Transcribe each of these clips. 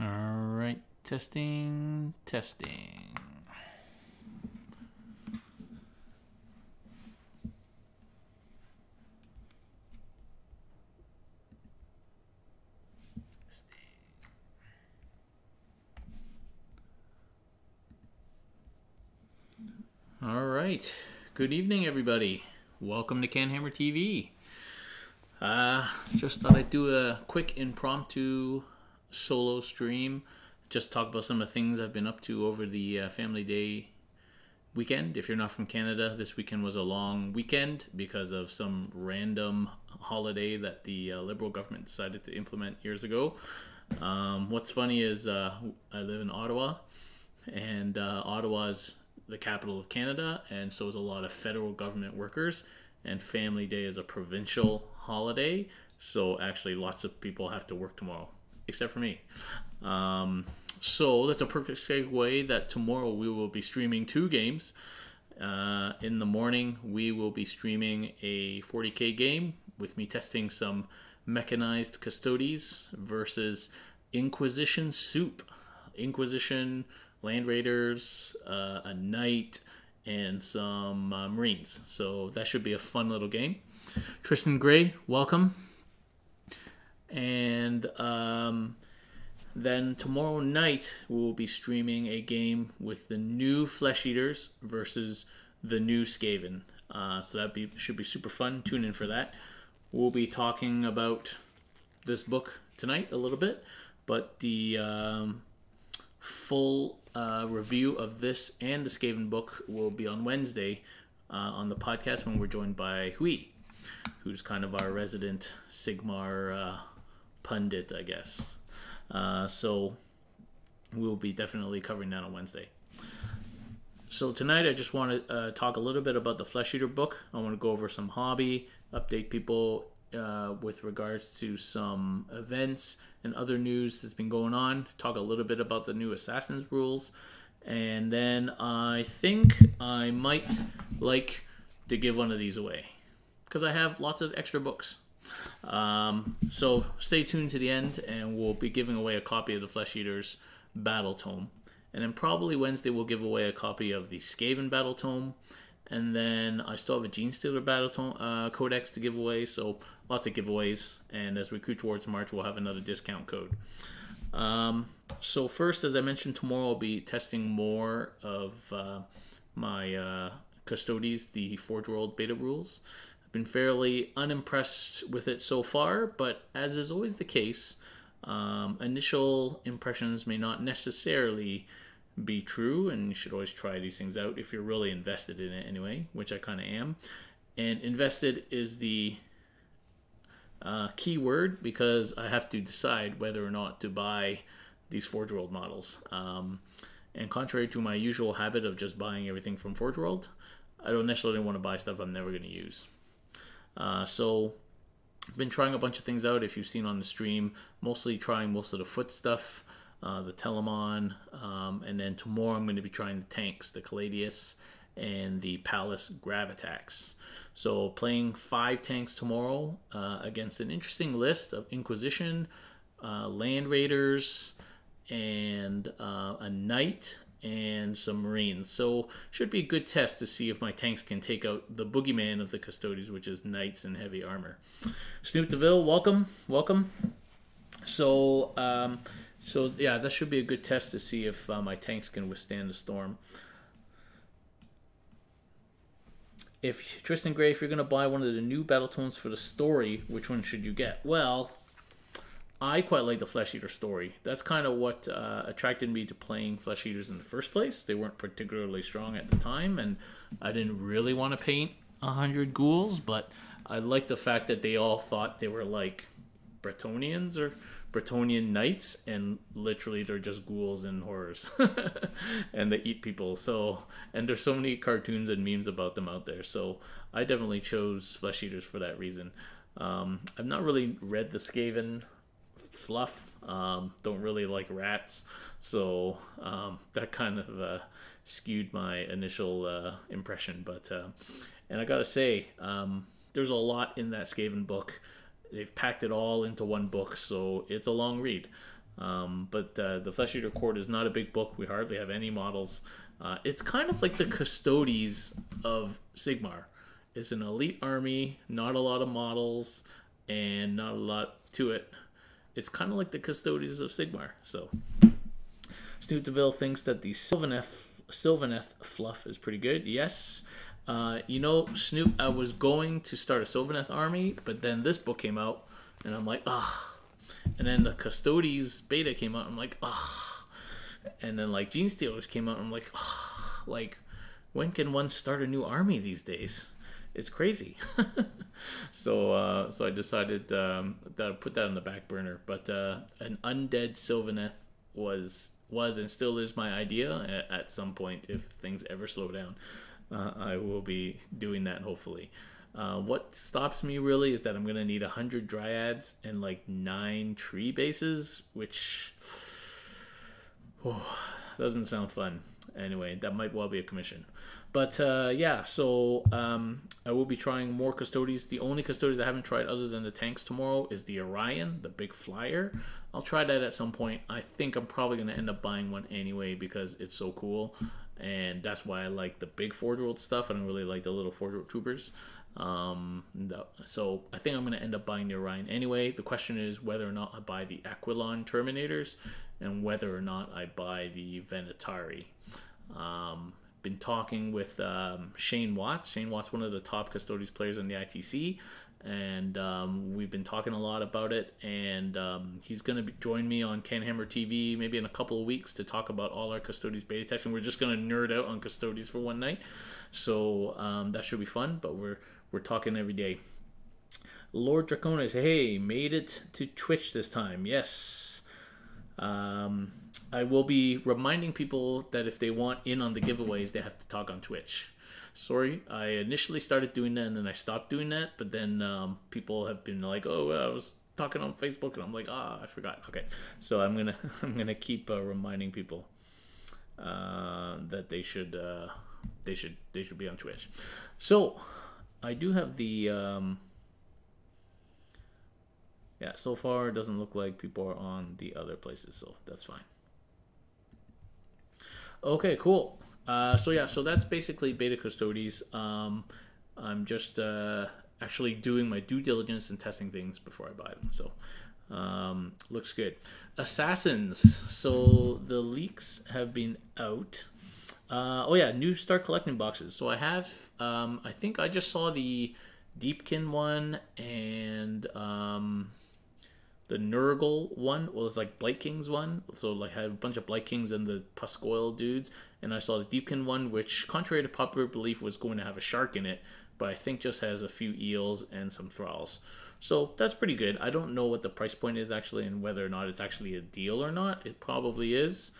All right, testing. All right, good evening, everybody. Welcome to CanHammer TV. Just thought I'd do a quick impromptu solo stream. Just talk about some of the things I've been up to over the Family Day weekend. If you're not from Canada, this weekend was a long weekend because of some random holiday that the Liberal government decided to implement years ago. What's funny is I live in Ottawa, and Ottawa's the capital of Canada, and so is a lot of federal government workers, and Family Day is a provincial holiday, so actually lots of people have to work tomorrow, except for me. So that's a perfect segue that tomorrow we will be streaming two games. In the morning, we will be streaming a 40K game with me testing some mechanized Custodes versus Inquisition Soup. Inquisition, Land Raiders, a Knight, and some Marines. So that should be a fun little game. Tristan Gray, welcome. And then tomorrow night, we will be streaming a game with the new Flesheaters versus the new Skaven. So that should be super fun. Tune in for that. We'll be talking about this book tonight a little bit, but the full review of this and the Skaven book will be on Wednesday on the podcast when we're joined by Hui, who's kind of our resident Sigmar pundit, I guess. So we'll be definitely covering that on Wednesday. So tonight I just want to talk a little bit about the Flesheater book. I want to go over some hobby, update people with regards to some events and other news that's been going on, talk a little bit about the new Assassin's rules, and then I think I might like to give one of these away because I have lots of extra books. So stay tuned to the end, and we'll be giving away a copy of the Flesheaters Battle Tome. And then probably Wednesday we'll give away a copy of the Skaven Battle Tome. And then I still have a Genestealer Battle Tome, Codex to give away, so lots of giveaways. And as we creep towards March, we'll have another discount code. So first, as I mentioned, tomorrow I'll be testing more of my Custodes, the Forge World beta rules. I've been fairly unimpressed with it so far, but as is always the case, initial impressions may not necessarily be true, and you should always try these things out if you're really invested in it anyway, which I kind of am. And invested is the key word, because I have to decide whether or not to buy these Forge World models. And contrary to my usual habit of just buying everything from Forge World, I don't necessarily want to buy stuff I'm never going to use. So I've been trying a bunch of things out, if you've seen on the stream, mostly trying most of the foot stuff, the Telemon, and then tomorrow I'm going to be trying the tanks, the Caladius and the Palace Gravitax. So playing 5 tanks tomorrow against an interesting list of Inquisition, Land Raiders, and a Knight, and some Marines. So should be a good test to see if my tanks can take out the boogeyman of the Custodes, which is Knights and heavy armor. Snoop DeVille, welcome. So yeah, that should be a good test to see if my tanks can withstand the storm. If Tristan Gray, if you're going to buy one of the new battle tones for the story, which one should you get? Well, I quite like the Flesheater story. That's kind of what attracted me to playing Flesheaters in the first place. They weren't particularly strong at the time, and I didn't really want to paint 100 ghouls, but I liked the fact that they all thought they were like Bretonians or Bretonian knights, and literally they're just ghouls and horrors and they eat people. So, and there's so many cartoons and memes about them out there, so I definitely chose Flesheaters for that reason. I've not really read the Skaven fluff, don't really like rats, so that kind of skewed my initial impression, but and I gotta say, there's a lot in that Skaven book. They've packed it all into one book, so it's a long read. But the Flesh Eater Court is not a big book. We hardly have any models. It's kind of like the Custodes of Sigmar. It's an elite army, not a lot of models, and not a lot to it. It's kind of like the Custodes of Sigmar. So Snoop DeVille thinks that the Sylvaneth fluff is pretty good. Yes. You know, Snoop, I was going to start a Sylvaneth army, but then this book came out, and I'm like, ugh. And then the Custodes beta came out, I'm like, ugh. And then, like, Gene Stealers came out, I'm like, ugh. Like, when can one start a new army these days? It's crazy. So I decided that I'd put that on the back burner. But an undead Sylvaneth was and still is my idea at some point. If things ever slow down, I will be doing that, hopefully. What stops me really is that I'm going to need 100 dryads and like 9 tree bases, which doesn't sound fun. Anyway, that might well be a commission. But yeah, so I will be trying more Custodes. The only Custodes I haven't tried other than the tanks tomorrow is the Orion, the big flyer. I'll try that at some point. I think I'm probably going to end up buying one anyway because it's so cool. And that's why I like the big Forge World stuff. I don't really like the little Forge World Troopers. So I think I'm going to end up buying the Orion anyway. The question is whether or not I buy the Aquilon Terminators and whether or not I buy the Venatari. Been talking with Shane Watts. Shane Watts, one of the top Custodes players in the ITC, and we've been talking a lot about it. And he's going to join me on CanHammer TV maybe in a couple of weeks to talk about all our Custodes beta testing. We're just going to nerd out on Custodes for one night, so that should be fun. But we're talking every day. Lord Draconis, hey, made it to Twitch this time. Yes. I will be reminding people that if they want in on the giveaways, they have to talk on Twitch. Sorry, I initially started doing that and then I stopped doing that, but then people have been like, "Oh, I was talking on Facebook," and I'm like, I forgot. Okay, so I'm gonna keep reminding people that they should be on Twitch. So I do have the. Yeah, so far it doesn't look like people are on the other places, so that's fine. Okay, cool. So yeah, so that's basically Beta Custodes. I'm just actually doing my due diligence and testing things before I buy them. So looks good. Assassins. So the leaks have been out. Oh yeah, new start collecting boxes. So I have, I think I just saw the Deepkin one and the Nurgle one was like Blight King's one. So like had a bunch of Blight Kings and the Puscoil dudes. And I saw the Deepkin one, which contrary to popular belief was going to have a shark in it, but I think just has a few eels and some thralls. So that's pretty good. I don't know what the price point is actually and whether or not it's actually a deal or not. It probably is.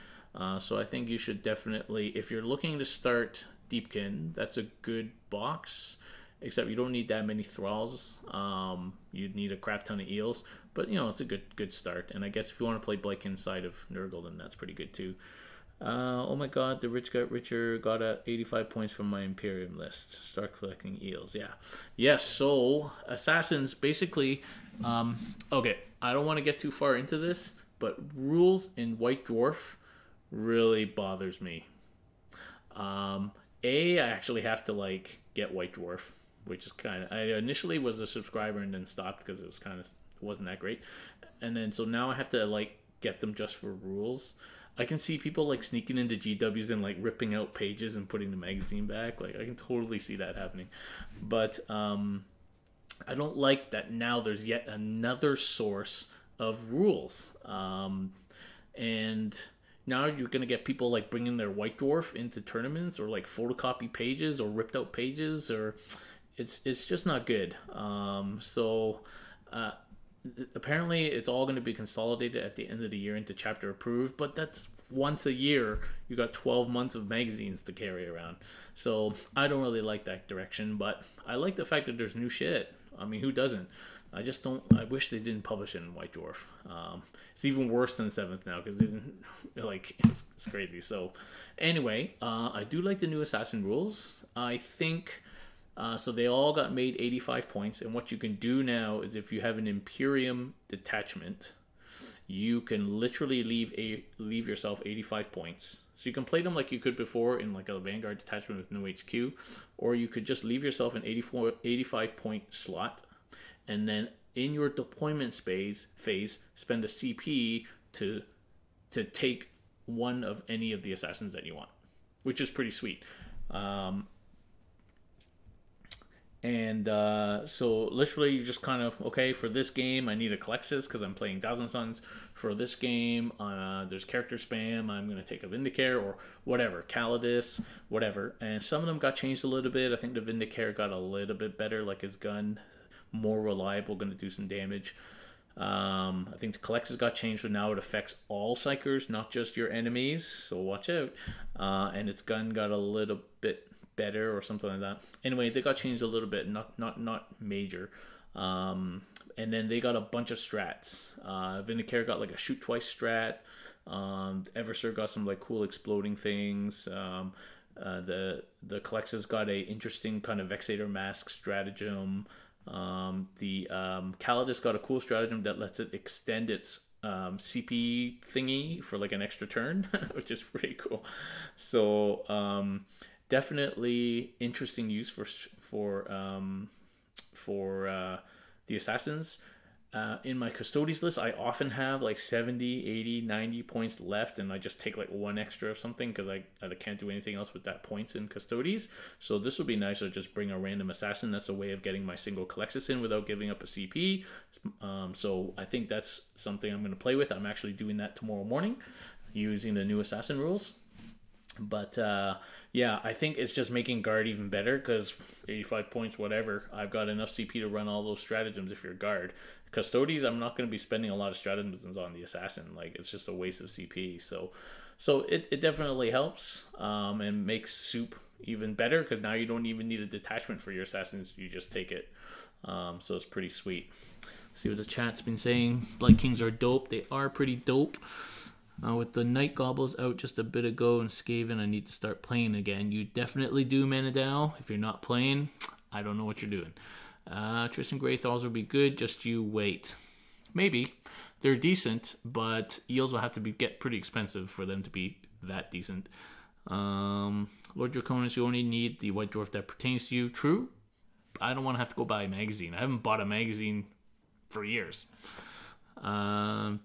So I think you should definitely, if you're looking to start Deepkin, that's a good box. Except you don't need that many thralls. You'd need a crap ton of eels. But, you know, it's a good start. And I guess if you want to play Blake inside of Nurgle, then that's pretty good too. Oh my god, the rich got richer. Got 85 points from my Imperium list. Start collecting eels. Yeah. Yes, so Assassins, basically... okay, I don't want to get too far into this, but rules in White Dwarf really bothers me. I actually have to, like, get White Dwarf, which is kind of... I initially was a subscriber and then stopped because it was kind of... It wasn't that great. And then, so now I have to, like, get them just for rules. I can see people, like, sneaking into GWs and, like, ripping out pages and putting the magazine back. Like, I can totally see that happening. But, I don't like that now there's yet another source of rules. And... Now you're going to get people like bringing their White Dwarf into tournaments or like photocopy pages or ripped out pages, or it's just not good. Apparently it's all going to be consolidated at the end of the year into chapter approved, but that's once a year. You got 12 months of magazines to carry around. So I don't really like that direction, but I like the fact that there's new shit. I mean, who doesn't? I just don't. I wish they didn't publish it in White Dwarf. It's even worse than 7th now because they didn't. Like, it's crazy. So, anyway, I do like the new Assassin rules. I think so. They all got made 85 points, and what you can do now is if you have an Imperium detachment, you can literally leave yourself 85 points. So you can play them like you could before in like a Vanguard detachment with no HQ, or you could just leave yourself an 85 point slot, and then in your deployment phase spend a CP to take one of any of the assassins that you want, which is pretty sweet. So literally you just kind of, okay, for this game I need a Calexis because I'm playing Thousand Suns. For this game there's character spam, I'm going to take a Vindicare or whatever, Calidus, whatever. And some of them got changed a little bit. I think the Vindicare got a little bit better, like his gun, more reliable, going to do some damage. I think the Calexis got changed, so now it affects all Psychers, not just your enemies, so watch out. And its gun got a little bit better or something like that. Anyway, they got changed a little bit, not major. And then they got a bunch of strats. Vindicare got like a shoot twice strat. Eversur got some like cool exploding things. The Calexis got a interesting kind of Vexator Mask stratagem. The Calidus got a cool stratagem that lets it extend its CP thingy for like an extra turn, which is pretty cool. So definitely interesting use for the assassins. In my Custodes list, I often have like 70, 80, 90 points left, and I just take like one extra of something because I can't do anything else with that points in Custodes. So this would be nice to just bring a random assassin. That's a way of getting my single Calexis in without giving up a CP. So I think that's something I'm going to play with. I'm actually doing that tomorrow morning using the new assassin rules. But yeah, I think it's just making guard even better because 85 points, whatever. I've got enough CP to run all those stratagems if you're guard. Custodes, I'm not going to be spending a lot of stratagems on the assassin. Like, it's just a waste of CP. So it definitely helps and makes soup even better because now you don't even need a detachment for your assassins. You just take it. So it's pretty sweet. See what the chat's been saying. Blight Kings are dope. They are pretty dope. With the Night Goblins out just a bit ago and Skaven, I need to start playing again. You definitely do, Manadao. If you're not playing, I don't know what you're doing. Tristan Grey Thralls will be good, just you wait. Maybe. They're decent, but Eels will have to get pretty expensive for them to be that decent. Lord Draconis, you only need the White Dwarf that pertains to you. True. I don't want to have to go buy a magazine. I haven't bought a magazine for years.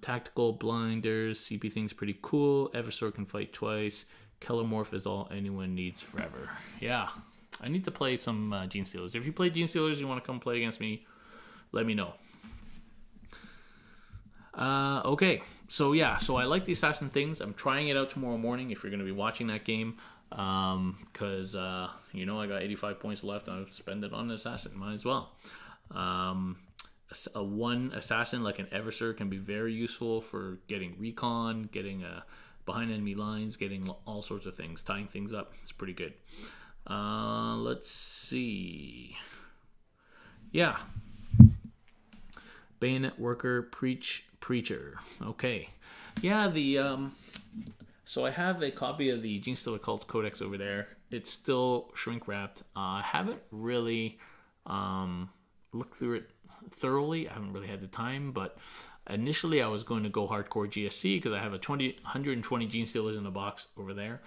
Tactical Blinders, CP thing's pretty cool. Eversor can fight twice. Kellermorph is all anyone needs forever. Yeah, I need to play some Gene Stealers. If you play Gene Stealers, you want to come play against me, let me know. Okay, so yeah, so I like the Assassin things. I'm trying it out tomorrow morning if you're going to be watching that game. Because, you know, I got 85 points left. I'll spend it on an Assassin. Might as well. A one assassin like an Eversur can be very useful for getting recon, getting behind enemy lines, getting all sorts of things, tying things up. It's pretty good. Let's see. Yeah. Bayonet Worker, Preacher. Okay. Yeah, so I have a copy of the Gene Stealer Cult Codex over there. It's still shrink wrapped. I haven't really looked through it thoroughly. I haven't really had the time, but initially I was going to go hardcore GSC because I have 120 Gene Stealers in the box over there,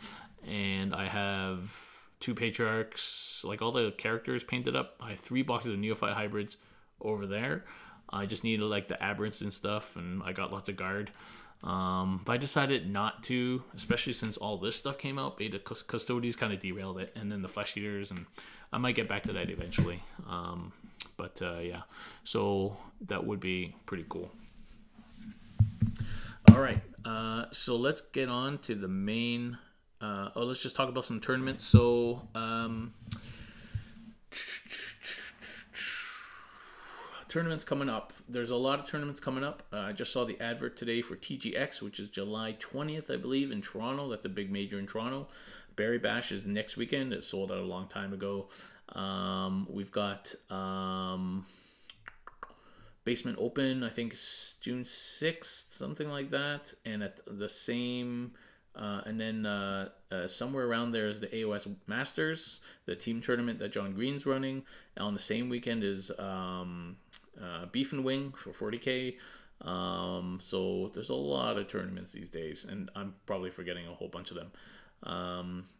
and I have 2 Patriarchs, like all the characters painted up. I have 3 boxes of Neophyte hybrids over there. I just needed like the aberrants and stuff, and I got lots of guard. But I decided not to, especially since all this stuff came out. Beta Custodes kind of derailed it, and then the Flesheaters, and I might get back to that eventually. But yeah, so that would be pretty cool. All right, so let's get on to the main. Let's just talk about some tournaments. So tournaments coming up. There's a lot of tournaments coming up. I just saw the advert today for TGX, which is July 20th, I believe, in Toronto. That's a big major in Toronto. Berry Bash is next weekend. It sold out a long time ago. We've got Basement Open, I think June 6th, something like that. And at the same, and then somewhere around there is the AOS Masters, the team tournament that John Green's running. And on the same weekend is Beef and Wing for 40K. So there's a lot of tournaments these days, and I'm probably forgetting a whole bunch of them.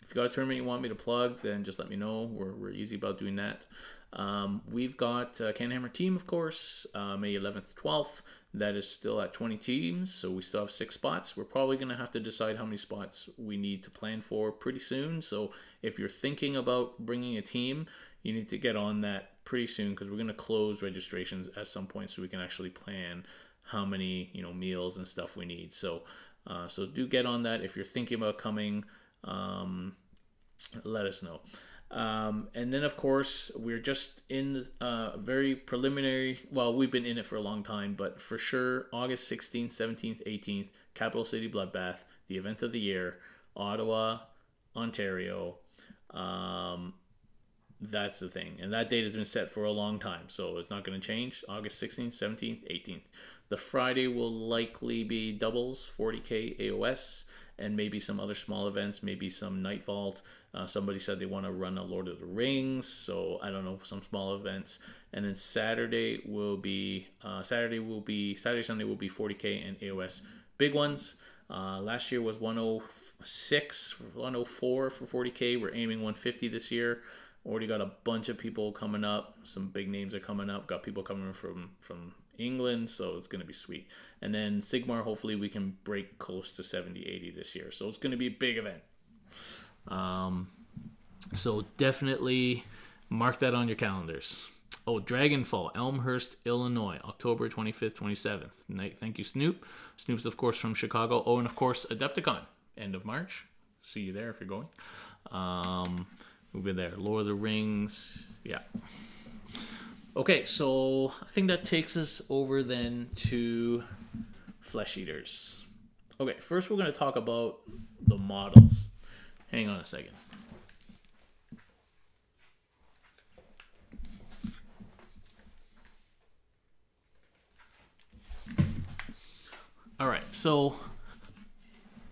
If you got a tournament you want me to plug, then just let me know. We're easy about doing that. We've got CanHammer Team, of course, May 11th, 12th. That is still at 20 teams, so we still have 6 spots. We're probably going to have to decide how many spots we need to plan for pretty soon. So if you're thinking about bringing a team, you need to get on that pretty soon, because we're going to close registrations at some point so we can actually plan how many meals and stuff we need. So so do get on that. If you're thinking about coming, let us know. And then, of course, we're just in very preliminary. Well, we've been in it for a long time, but for sure, August 16th, 17th, 18th, Capital City Bloodbath, the event of the year, Ottawa, Ontario. That's the thing. And that date has been set for a long time, so it's not going to change. August 16th, 17th, 18th. The Friday will likely be doubles, 40K AOS, and maybe some other small events, maybe some Night Vault. Somebody said they want to run a Lord of the Rings, so I don't know, some small events. And then Saturday, Sunday will be 40K and AOS big ones. Last year was 106, 104 for 40K. We're aiming 150 this year. Already got a bunch of people coming up. Some big names are coming up. Got people coming from England, so it's going to be sweet. And then Sigmar, hopefully we can break close to 70, 80 this year. So it's going to be a big event. So definitely mark that on your calendars. Oh, Dragonfall, Elmhurst, Illinois, October 25th, 27th. Thank you, Snoop. Snoop's, of course, from Chicago. Oh, and of course, Adepticon, end of March. See you there if you're going. We'll be there. Lord of the Rings. Yeah. Okay, so I think that takes us over then to Flesheaters. Okay, first we're going to talk about the models. Hang on a second. All right, so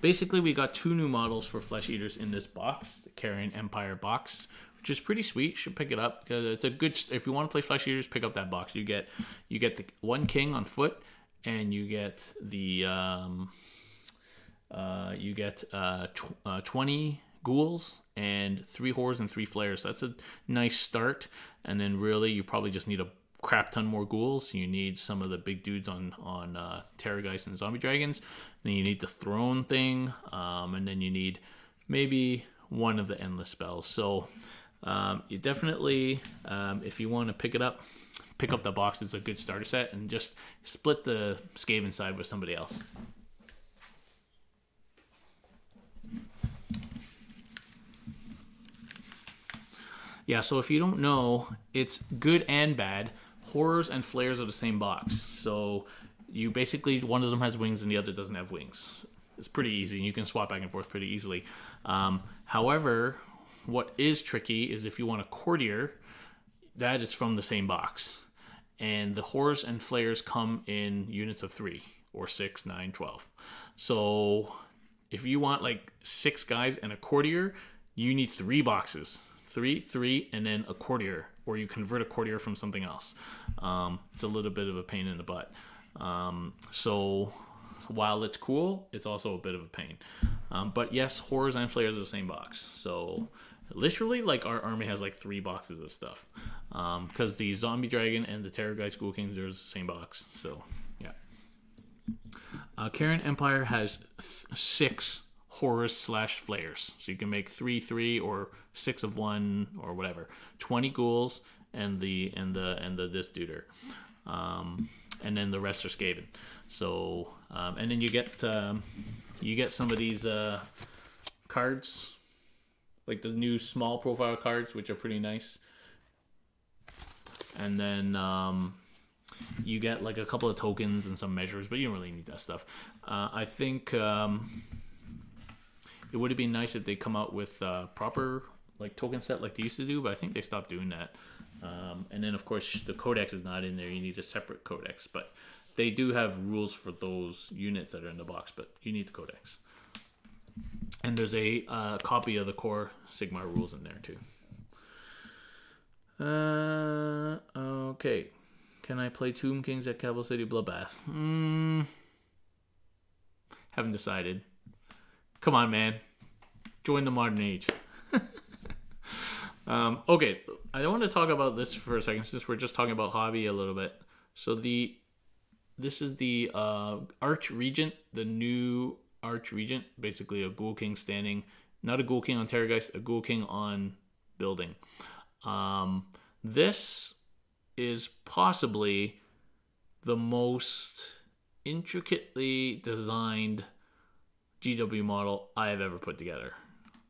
basically we got 2 new models for Flesheaters in this box, the Carrion Empire box, which is pretty sweet. You should pick it up because it's a good. If you want to play Flesheaters, pick up that box. You get the 1 king on foot, and you get the 20 ghouls and 3 horrors and 3 flares. So that's a nice start. And then really you probably just need a crap ton more ghouls. You need some of the big dudes on Terrorgeist and Zombie Dragons. Then you need the throne thing, and then you need maybe one of the endless spells. So you definitely, if you want to pick up the box. It's a good starter set, and just split the Skaven side with somebody else. Yeah, so if you don't know, it's good and bad. Horrors and flares are the same box. So you basically, one of them has wings and the other doesn't have wings. It's pretty easy, and you can swap back and forth pretty easily. However, what is tricky is if you want a courtier, that is from the same box. And the horrors and flares come in units of 3 or 6, 9, 12. So if you want like 6 guys and a courtier, you need 3 boxes. 3, and then a courtier, or you convert a courtier from something else. It's a little bit of a pain in the butt. So while it's cool, it's also a bit of a pain. But yes, horrors and flares are the same box. So literally, like, our army has like 3 boxes of stuff. Because the Zombie Dragon and the Terrorgeist Ghoul Kings are the same box. So yeah. Carrion Empire has 6 horrors / flares, so you can make 3 or 6 of one or whatever. 20 ghouls and the this duder, and then the rest are Skaven. So and then you get some of these cards, like the new small profile cards, which are pretty nice. And then you get like a couple of tokens and some measures, but you don't really need that stuff. I think it would have been nice if they come out with proper like token set like they used to do, but I think they stopped doing that. And then of course the codex is not in there. You need a separate codex, but they do have rules for those units that are in the box, but you need the codex. And there's a copy of the core Sigmar rules in there too. Okay. Can I play Tomb Kings at Capital City Bloodbath? Haven't decided. Come on, man. Join the modern age. Okay, I want to talk about this for a second since we're just talking about hobby a little bit. So this is the Archregent, the new Archregent, basically a Ghoul King standing, not a Ghoul King on Terrorgeist, a Ghoul King on building. This is possibly the most intricately designed GW model I have ever put together.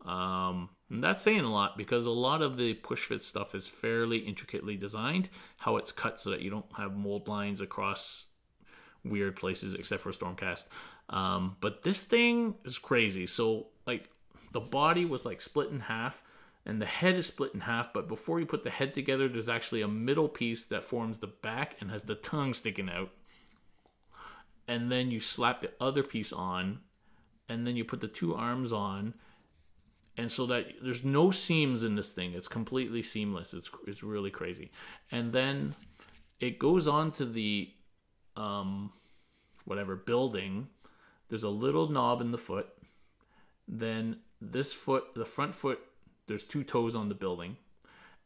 And that's saying a lot because a lot of the push fit stuff is fairly intricately designed, how it's cut so that you don't have mold lines across weird places except for Stormcast. But this thing is crazy. So like the body was like split in half and the head is split in half, but before you put the head together, there's actually a middle piece that forms the back and has the tongue sticking out. And then you slap the other piece on, and then you put the two arms on, and so that there's no seams in this thing. It's completely seamless. It's really crazy. And then it goes on to the whatever building. There's a little knob in the foot. Then this foot, the front foot, there's two toes on the building,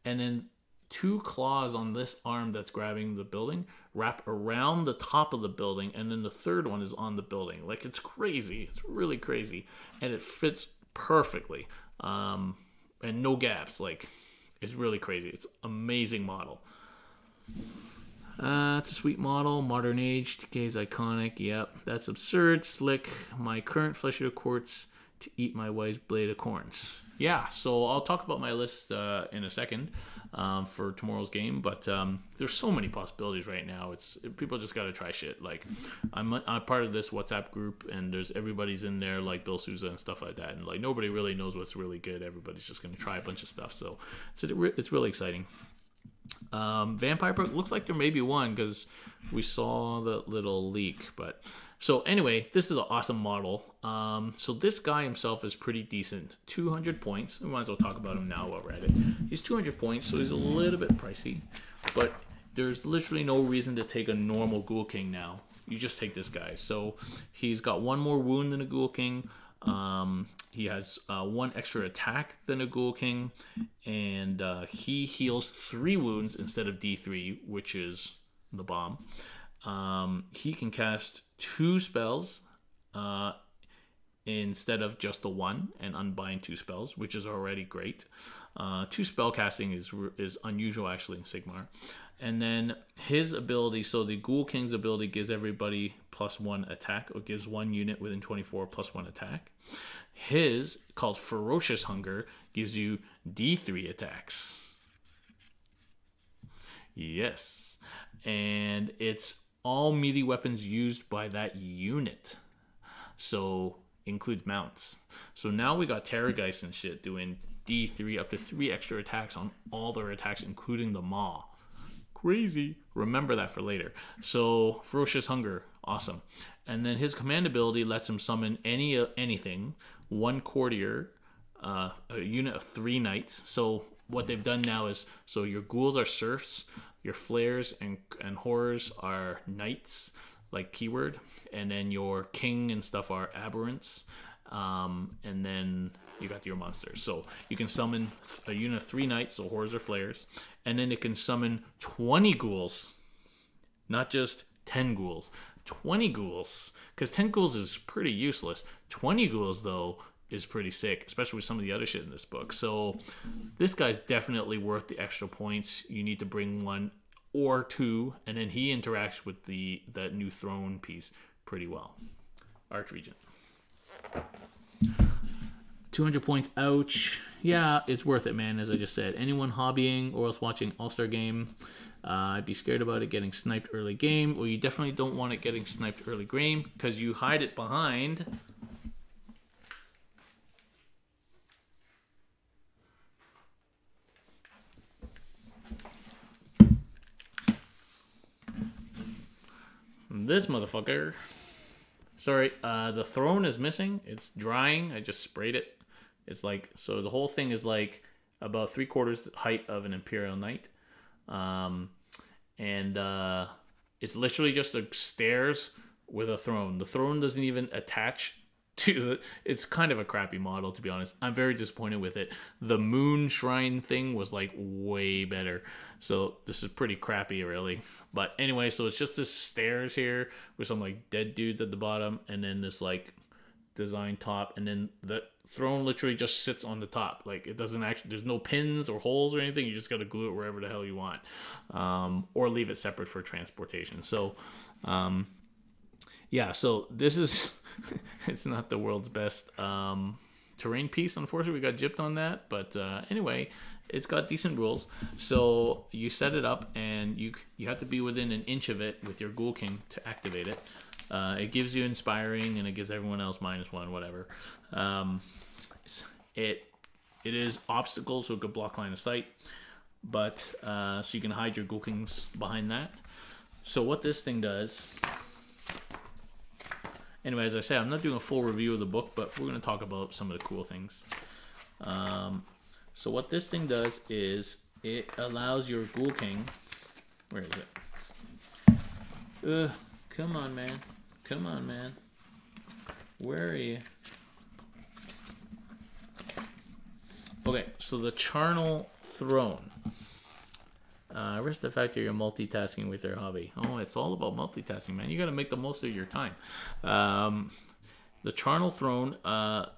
and then two claws on this arm that's grabbing the building wrap around the top of the building, and then the third one is on the building. Like, it's crazy. It's really crazy, and it fits perfectly, and no gaps. Like, it's really crazy. It's an amazing model. It's a sweet model, modern age, TK is iconic. Yep, that's absurd, slick. My current Flesheater quartz to eat my wife's blade of corns. Yeah, so I'll talk about my list in a second for tomorrow's game, but there's so many possibilities right now. People just gotta try shit. Like, I'm part of this WhatsApp group, and everybody's in there, like Bill Souza and stuff like that, and like nobody really knows what's really good. Everybody's just gonna try a bunch of stuff, so it's really exciting. Vampire Brook looks like there may be one because we saw the little leak, but so anyway, this is an awesome model. So this guy himself is pretty decent, 200 points. We might as well talk about him now while we're at it. He's 200 points, so he's a little bit pricey, but there's literally no reason to take a normal Ghoul King now. You just take this guy. So he's got one more wound than a Ghoul King. He has one extra attack than a Ghoul King, and he heals 3 wounds instead of D3, which is the bomb. He can cast 2 spells instead of just the 1, and unbind 2 spells, which is already great. 2 spell casting is unusual actually in Sigmar. And then his ability, so the Ghoul King's ability gives everybody +1 attack, or gives 1 unit within 24 +1 attack. His, called Ferocious Hunger, gives you D3 attacks. Yes. And it's all melee weapons used by that unit. So, includes mounts. So now we got Terrorgeist and shit doing D3 up to 3 extra attacks on all their attacks, including the Maw. Crazy. Remember that for later. So, Ferocious Hunger, awesome. And then his command ability lets him summon anything, 1 courtier, a unit of 3 knights. So what they've done now is, so your ghouls are serfs, your flares and horrors are knights, like keyword, and then your king and stuff are aberrants, and then you got your monsters. So you can summon a unit of 3 knights, so horrors or flares, and then it can summon 20 ghouls, not just 10 ghouls. 20 ghouls, because 10 ghouls is pretty useless. 20 ghouls, though, is pretty sick, especially with some of the other shit in this book. So this guy's definitely worth the extra points. You need to bring 1 or 2, and then he interacts with that new throne piece pretty well. Archregent. 200 points, ouch. Yeah, it's worth it, man, as I just said. Anyone hobbying or else watching All-Star Game, I'd be scared about it getting sniped early game. Well, you definitely don't want it getting sniped early game because you hide it behind this motherfucker. Sorry, the throne is missing. It's drying. I just sprayed it. It's like, so the whole thing is like about 3/4 the height of an Imperial Knight. and it's literally just a stairs with a throne. The throne doesn't even attach to the, it's kind of a crappy model, to be honest. I'm very disappointed with it. The moon shrine thing was like way better, so this is pretty crappy, really. But anyway, so it's just this stairs here with some like dead dudes at the bottom, and then this like design top, and then the throne literally just sits on the top. Like, it doesn't actually, there's no pins or holes or anything. You just got to glue it wherever the hell you want, or leave it separate for transportation. So yeah, so this is it's not the world's best terrain piece. Unfortunately, we got gypped on that, but anyway, it's got decent rules. So you set it up, and you have to be within an inch of it with your Ghoul King to activate it. It gives you inspiring, and it gives everyone else -1, whatever. It is obstacles, so it could block line of sight, but so you can hide your Ghoul Kings behind that. So what this thing does, anyway, as I said, I'm not doing a full review of the book, but we're going to talk about some of the cool things. So what this thing does is it allows your Ghoul King, where is it? Come on, man. Come on, man. Where are you? Okay, so the charnel throne. Risk the fact that you're multitasking with your hobby. Oh, it's all about multitasking, man. You got to make the most of your time. The charnel throne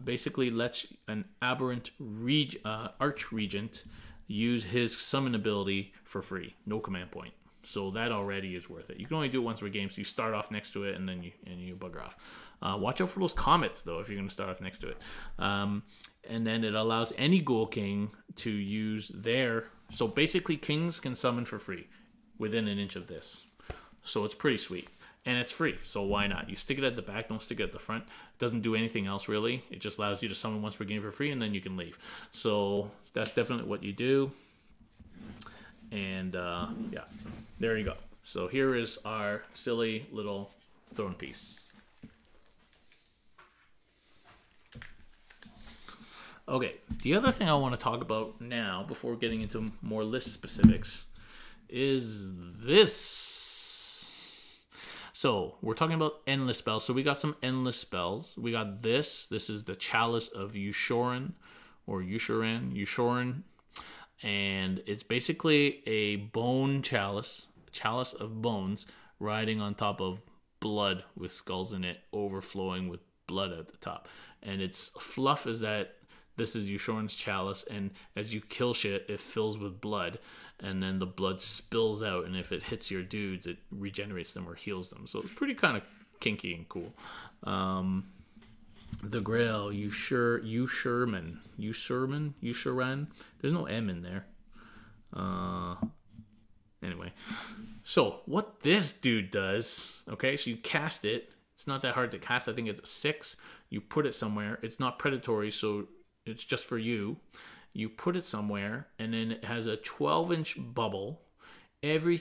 basically lets an aberrant archregent use his summon ability for free, no command point. So that already is worth it. You can only do it once per game, so you start off next to it, and then you bugger off. Watch out for those comets, though, if you're going to start off next to it. And then it allows any Ghoul King to use their... So basically, kings can summon for free within an inch of this. So it's pretty sweet. And it's free, so why not? You stick it at the back, don't stick it at the front. It doesn't do anything else, really. It just allows you to summon once per game for free, and then you can leave. So that's definitely what you do. And yeah, there you go. So here is our silly little throne piece. Okay, the other thing I want to talk about now, before getting into more list specifics, is this. So we're talking about endless spells. So we got some endless spells. We got this. This is the Chalice of Yushoran, or Yushoran. And it's basically a bone chalice of bones riding on top of blood with skulls in it, overflowing with blood at the top. And its fluff is that this is Yushoran's chalice, and as you kill shit, it fills with blood, and then the blood spills out, and if it hits your dudes, it regenerates them or heals them. So it's pretty kind of kinky and cool. The Grail, Yushuran. There's no M in there. Anyway, so what this dude does, okay, so you cast it. It's not that hard to cast. I think it's a 6. You put it somewhere. It's not predatory, so it's just for you. You put it somewhere, and then it has a 12-inch bubble. Every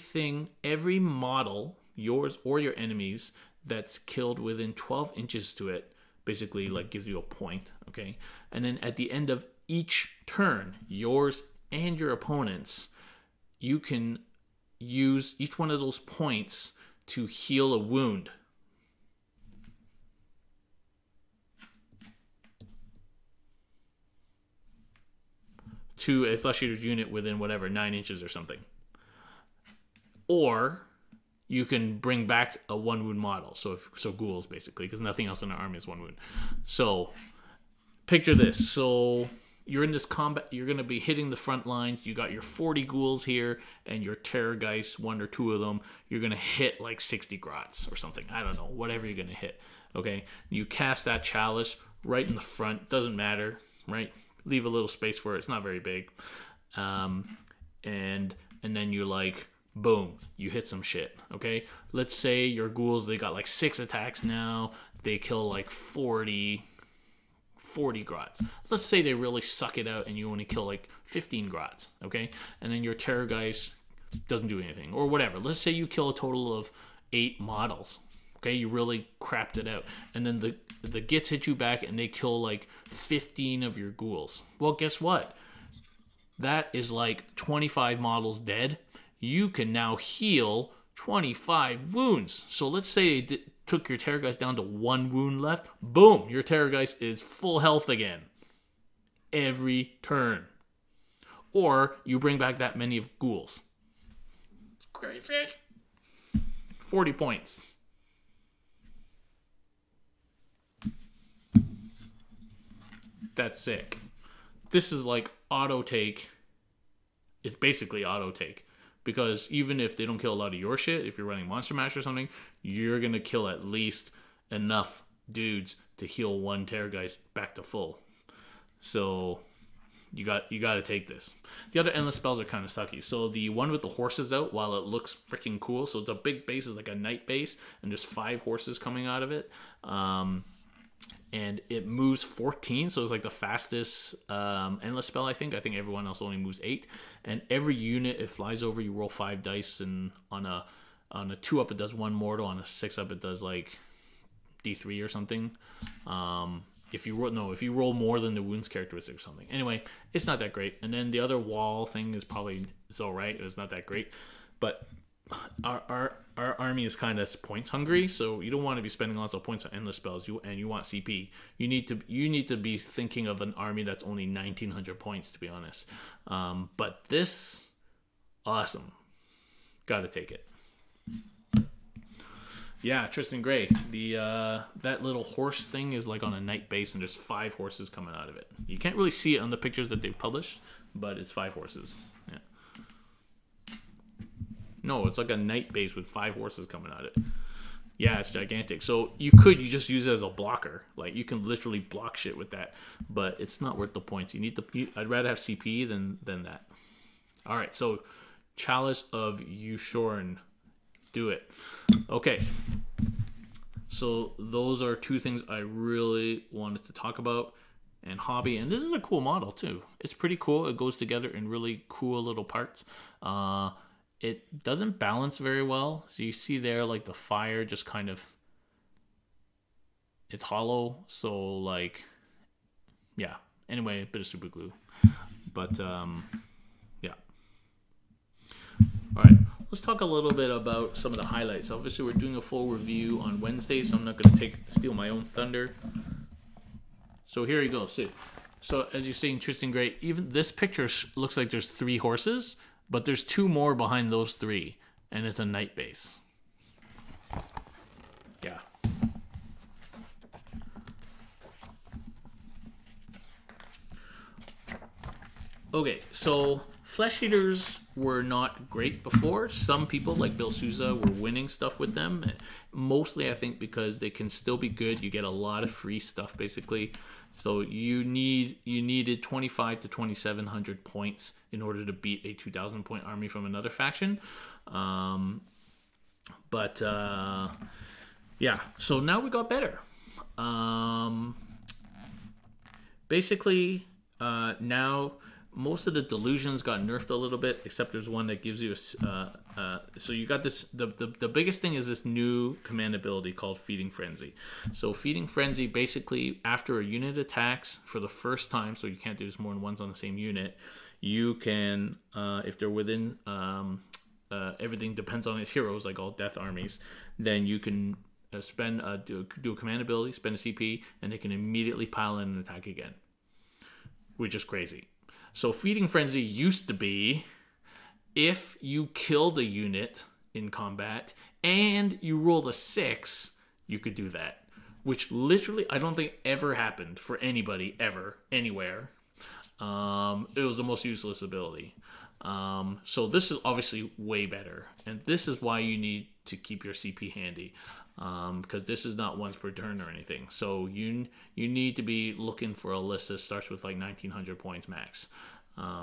model, yours or your enemies, that's killed within 12 inches to it, basically like gives you a point, okay? And then at the end of each turn, yours and your opponent's, you can use each one of those points to heal a wound. To a Flesheaters unit within whatever, 9 inches or something. Or you can bring back a 1-wound model. So ghouls, basically, because nothing else in the army is 1 wound. So picture this. So you're in this combat. You're going to be hitting the front lines. You got your 40 ghouls here and your Terrorgeist, 1 or 2 of them. You're going to hit like 60 grots or something. I don't know. Whatever you're going to hit. Okay. You cast that chalice right in the front. Doesn't matter, right? Leave a little space for it. It's not very big. And then you're like, boom, you hit some shit, okay? Let's say your ghouls, they got like 6 attacks now. They kill like 40 grots. Let's say they really suck it out and you only kill like 15 grots, okay? And then your Terrorgeist doesn't do anything or whatever. Let's say you kill a total of 8 models, okay? You really crapped it out. And then the Gits hit you back and they kill like 15 of your ghouls. Well, guess what? That is like 25 models dead. you can now heal 25 wounds. So let's say it took your Terrorgeist down to 1 wound left. Boom, your Terrorgeist is full health again. Every turn. Or you bring back that many of ghouls. It's crazy. 40 points. That's sick. This is like auto take. It's basically auto take. Because even if they don't kill a lot of your shit, if you're running Monster Mash or something, you're going to kill at least enough dudes to heal 1 Terrorgeist back to full. So you got to take this. The other endless spells are kind of sucky. So the one with the horses out, while it looks freaking cool, so it's a big base, it's like a knight base, and there's 5 horses coming out of it. And it moves 14, so it's like the fastest endless spell, I think. I think everyone else only moves 8. And every unit it flies over, you roll 5 dice, and on a 2-up it does 1 mortal, on a 6-up it does like D3 or something. If you roll more than the wounds characteristic or something. Anyway, it's not that great. And then the other wall thing is it's all right. It's not that great, but our army is kind of points hungry, so you don't want to be spending lots of points on endless spells. You want CP. You need to be thinking of an army that's only 1900 points, to be honest. But this, awesome. Got to take it. Yeah, Tristan Gray. That little horse thing is like on a knight base, and there's 5 horses coming out of it. You can't really see it on the pictures that they've published, but it's 5 horses. Yeah. No, it's like a knight base with 5 horses coming out of it. Yeah, it's gigantic. So you just use it as a blocker. Like, you can literally block shit with that, but it's not worth the points. I'd rather have CP than that. All right, so Chalice of Yushorn. Do it. Okay. So those are 2 things I really wanted to talk about. And hobby. And this is a cool model, too. It's pretty cool. It goes together in really cool little parts. It doesn't balance very well. So you see there, like, the fire just kind of... It's hollow. So, like... Yeah. Anyway, a bit of super glue. But, yeah. All right. Let's talk a little bit about some of the highlights. Obviously, we're doing a full review on Wednesday, so I'm not going to steal my own thunder. So here you go. So as you're seeing, Tristan Gray, even this picture looks like there's 3 horses, but there's 2 more behind those 3, and it's a knight base. Yeah. Okay, so Flesheaters were not great before. Some people, like Bill Souza, were winning stuff with them. Mostly, I think, because they can still be good. You get a lot of free stuff, basically. So you needed 25 to 2,700 points in order to beat a 2,000 point army from another faction. Yeah. So now we got better. Basically, now most of the delusions got nerfed a little bit, except there's one that gives you so you got this, the biggest thing is this new command ability called Feeding Frenzy. So Feeding Frenzy, basically, after a unit attacks for the first time, so you can't do this more than once on the same unit, you can, if they're within, everything depends on its heroes, like all death armies, then you can do a command ability, spend a CP, and they can immediately pile in and attack again, which is crazy. So Feeding Frenzy used to be, if you killed a unit in combat and you rolled a 6, you could do that. Which literally, I don't think ever happened for anybody, ever, anywhere. It was the most useless ability. So this is obviously way better. And this is why you need to keep your CP handy. Because this is not once per turn or anything. So you need to be looking for a list that starts with like 1,900 points max.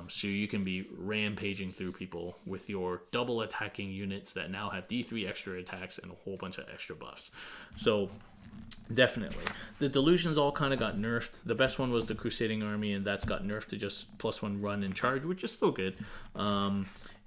So you can be rampaging through people with your double attacking units that now have D3 extra attacks and a whole bunch of extra buffs. So definitely. The delusions all kind of got nerfed. The best one was the Crusading Army, and that's got nerfed to just +1 run and charge, which is still good.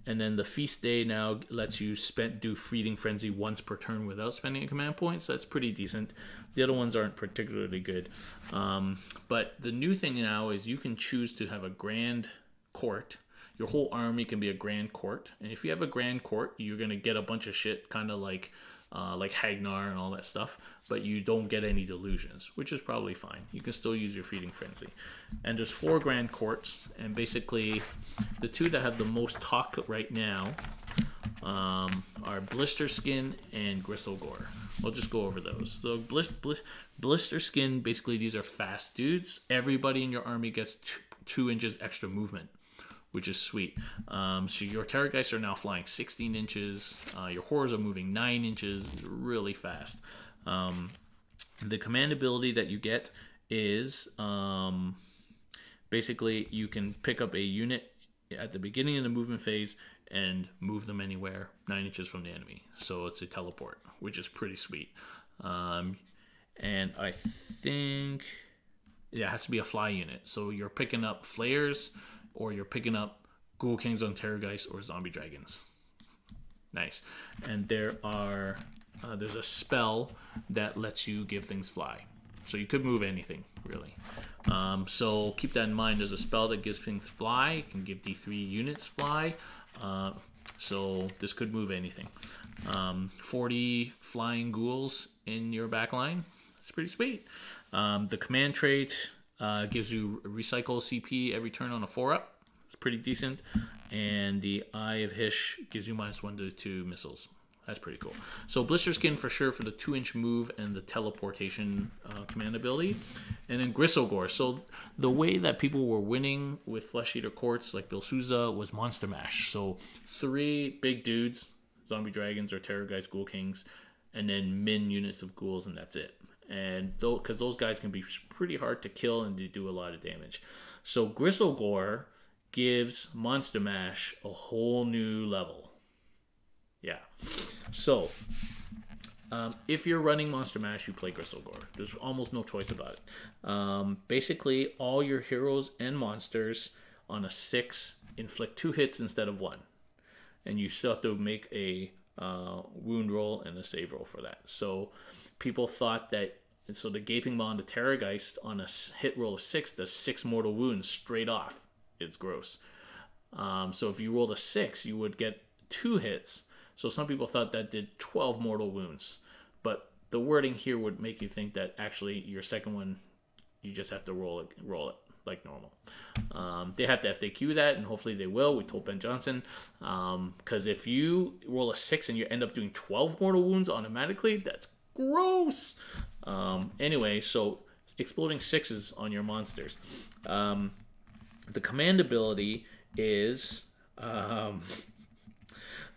And then the Feast Day now lets you do Feeding Frenzy once per turn without spending a command point, so that's pretty decent. The other ones aren't particularly good. But the new thing now is you can choose to have a Grand Court. your whole army can be a grand court, and if you have a grand court, you're gonna get a bunch of shit, kind of like Hagnar and all that stuff, but you don't get any delusions, which is probably fine. You can still use your feeding frenzy. And there's 4 grand courts, and basically the 2 that have the most talk right now are Blister Skin and Gristlegore. We'll just go over those. So Blister Skin, basically these are fast dudes. Everybody in your army gets 2 inches extra movement, which is sweet. So your Terrorgeists are now flying 16 inches. Your Horrors are moving 9 inches, really fast. The command ability that you get is basically you can pick up a unit at the beginning of the movement phase and move them anywhere 9 inches from the enemy. So it's a teleport, which is pretty sweet. And I think it has to be a fly unit. So you're picking up Flayers, or you're picking up Ghoul Kings on Terrorgeists or Zombie Dragons. Nice. And there's a spell that lets you give things fly. So you could move anything, really. So keep that in mind. There's a spell that gives things fly. It can give D3 units fly. So this could move anything. 40 flying ghouls in your backline. That's pretty sweet. The command trait gives you recycle CP every turn on a 4-up. It's pretty decent. And the Eye of Hish gives you -1 to 2 missiles. That's pretty cool. So Blister Skin for sure for the 2-inch move and the teleportation command ability. And then Gristlegore. So the way that people were winning with Flesh Eater Courts like Bill Souza was Monster Mash. So 3 big dudes, Zombie Dragons or Terrorgeist Ghoul Kings, and then min units of ghouls, and that's it. And because those guys can be pretty hard to kill and they do a lot of damage. So Gristlegore gives Monster Mash a whole new level. Yeah. So if you're running Monster Mash, you play Gristlegore. There's almost no choice about it. Basically, all your heroes and monsters on a 6 inflict 2 hits instead of 1. And you still have to make a wound roll and a save roll for that. So people thought that, so the Gaping Maw and the Terrorgeist on a hit roll of 6 does 6 mortal wounds straight off. It's gross. So if you rolled a 6, you would get 2 hits. So some people thought that did 12 mortal wounds. But the wording here would make you think that actually your second one, you just have to roll it like normal. They have to FAQ that, and hopefully they will. We told Ben Johnson. Because if you roll a 6 and you end up doing 12 mortal wounds automatically, that's gross. Anyway, so exploding 6s on your monsters. The command ability is...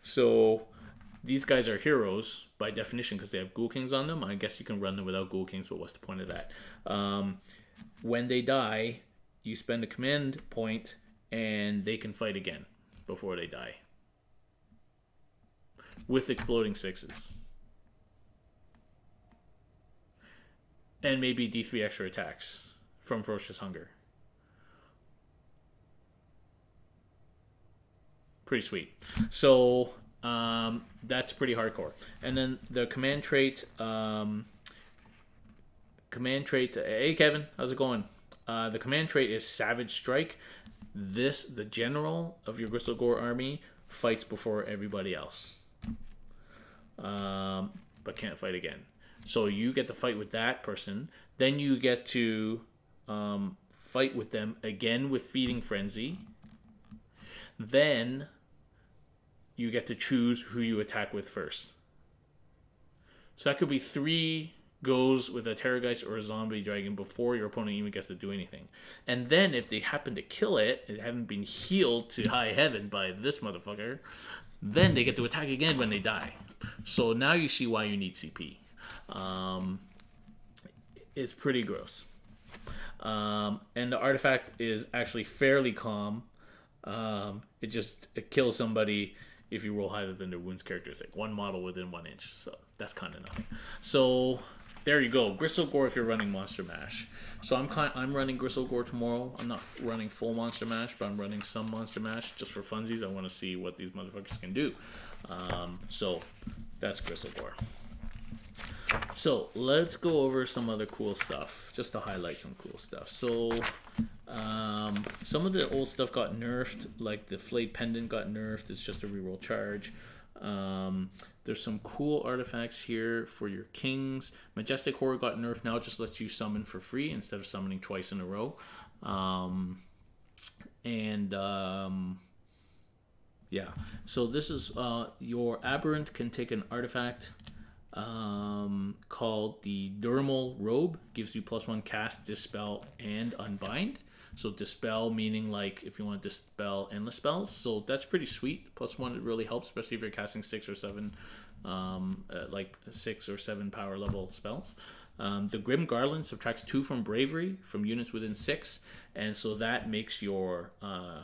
so these guys are heroes by definition because they have Ghoul Kings on them. I guess you can run them without Ghoul Kings, but what's the point of that? When they die, you spend a command point and they can fight again before they die. With exploding 6s. And maybe D3 extra attacks from Ferocious Hunger. Pretty sweet. So that's pretty hardcore. And then the command trait, hey Kevin, how's it going? The command trait is Savage Strike. The general of your Gristlegore army fights before everybody else, but can't fight again. So you get to fight with that person. Then you get to fight with them again with Feeding Frenzy. Then you get to choose who you attack with first. So that could be 3 goes with a Terrorgeist or a Zombie Dragon before your opponent even gets to do anything. And then if they happen to kill it, and haven't been healed to high heaven by this motherfucker, then they get to attack again when they die. So now you see why you need CP. It's pretty gross. And the artifact is actually fairly calm. It kills somebody if you roll higher than their wounds characteristic. 1 model within 1 inch. So that's kind of nothing. So there you go. Gristlegore if you're running Monster Mash. So I'm running Gristlegore tomorrow. I'm not running full Monster Mash, but I'm running some Monster Mash just for funsies. I want to see what these motherfuckers can do. So that's Gristlegore. So let's go over some other cool stuff, just to highlight some cool stuff. So some of the old stuff got nerfed, like the flayed pendant got nerfed. It's just a reroll charge. There's some cool artifacts here for your kings. Majestic Horror got nerfed. Now it just lets you summon for free instead of summoning twice in a row. Yeah, so this is your Aberrant can take an artifact called the Dermal Robe. Gives you +1 cast, dispel, and unbind. So dispel meaning like if you want to dispel endless spells. So that's pretty sweet. +1, it really helps, especially if you're casting 6 or 7 like 6 or 7 power level spells. The Grim Garland subtracts 2 from Bravery from units within 6, and so that makes your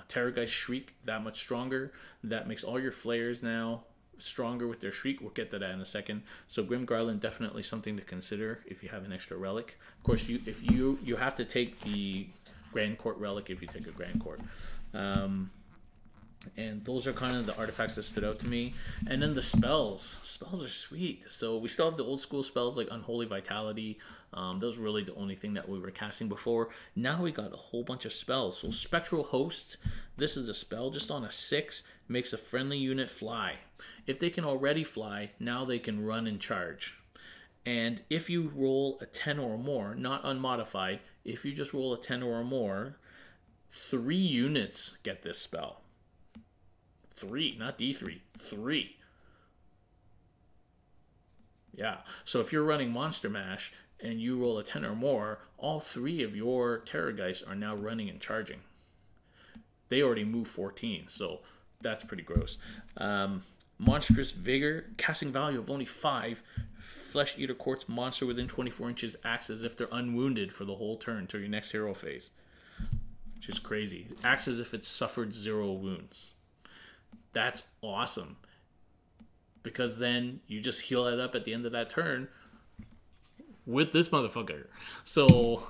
Terrorgeist Shriek that much stronger. That makes all your Flayers now stronger with their Shriek. We'll get to that in a second. So Grim Garland, definitely something to consider if you have an extra relic. Of course, you have to take the Grand Court relic if you take a Grand Court. And those are kind of the artifacts that stood out to me. And then the spells. Spells are sweet. So we still have the old school spells like Unholy Vitality. Those were really the only thing that we were casting before. Now we got a whole bunch of spells. So Spectral Host. This is a spell just on a 6. Makes a friendly unit fly. If they can already fly, now they can run and charge. And if you roll a 10 or more, not unmodified, if you just roll a 10 or more, 3 units get this spell. 3, not D3, 3. Yeah, so if you're running Monster Mash and you roll a 10 or more, all 3 of your Terrorgeists are now running and charging. They already move 14, so that's pretty gross. Monstrous Vigor, casting value of only 5. Flesh Eater Court's monster within 24 inches acts as if they're unwounded for the whole turn until your next hero phase. Which is crazy. Acts as if it's suffered 0 wounds. That's awesome. Because then you just heal that up at the end of that turn with this motherfucker. So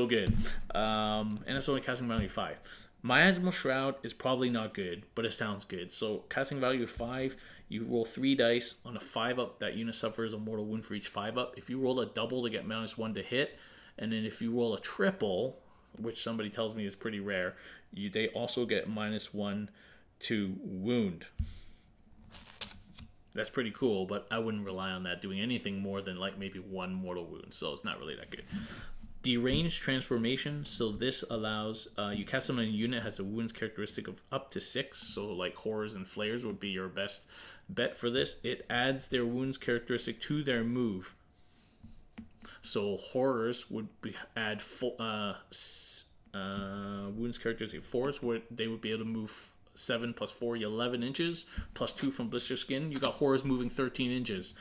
good. And it's only casting value 5. Miasmal Shroud is probably not good, but it sounds good. So casting value 5, you roll 3 dice. On a 5-up, that unit suffers a mortal wound for each 5-up. If you roll a double to get -1 to hit, and then if you roll a triple, which somebody tells me is pretty rare, they also get -1 to wound. That's pretty cool, but I wouldn't rely on that doing anything more than like maybe 1 mortal wound, so it's not really that good. Deranged Transformation, so this allows you cast summon a unit has a wounds characteristic of up to 6, so like Horrors and Flayers would be your best bet for this. It adds their wounds characteristic to their move. So Horrors would add wounds characteristic 4s, where they would be able to move 7 + 4, 11 inches, +2 from Blister Skin. You got Horrors moving 13 inches.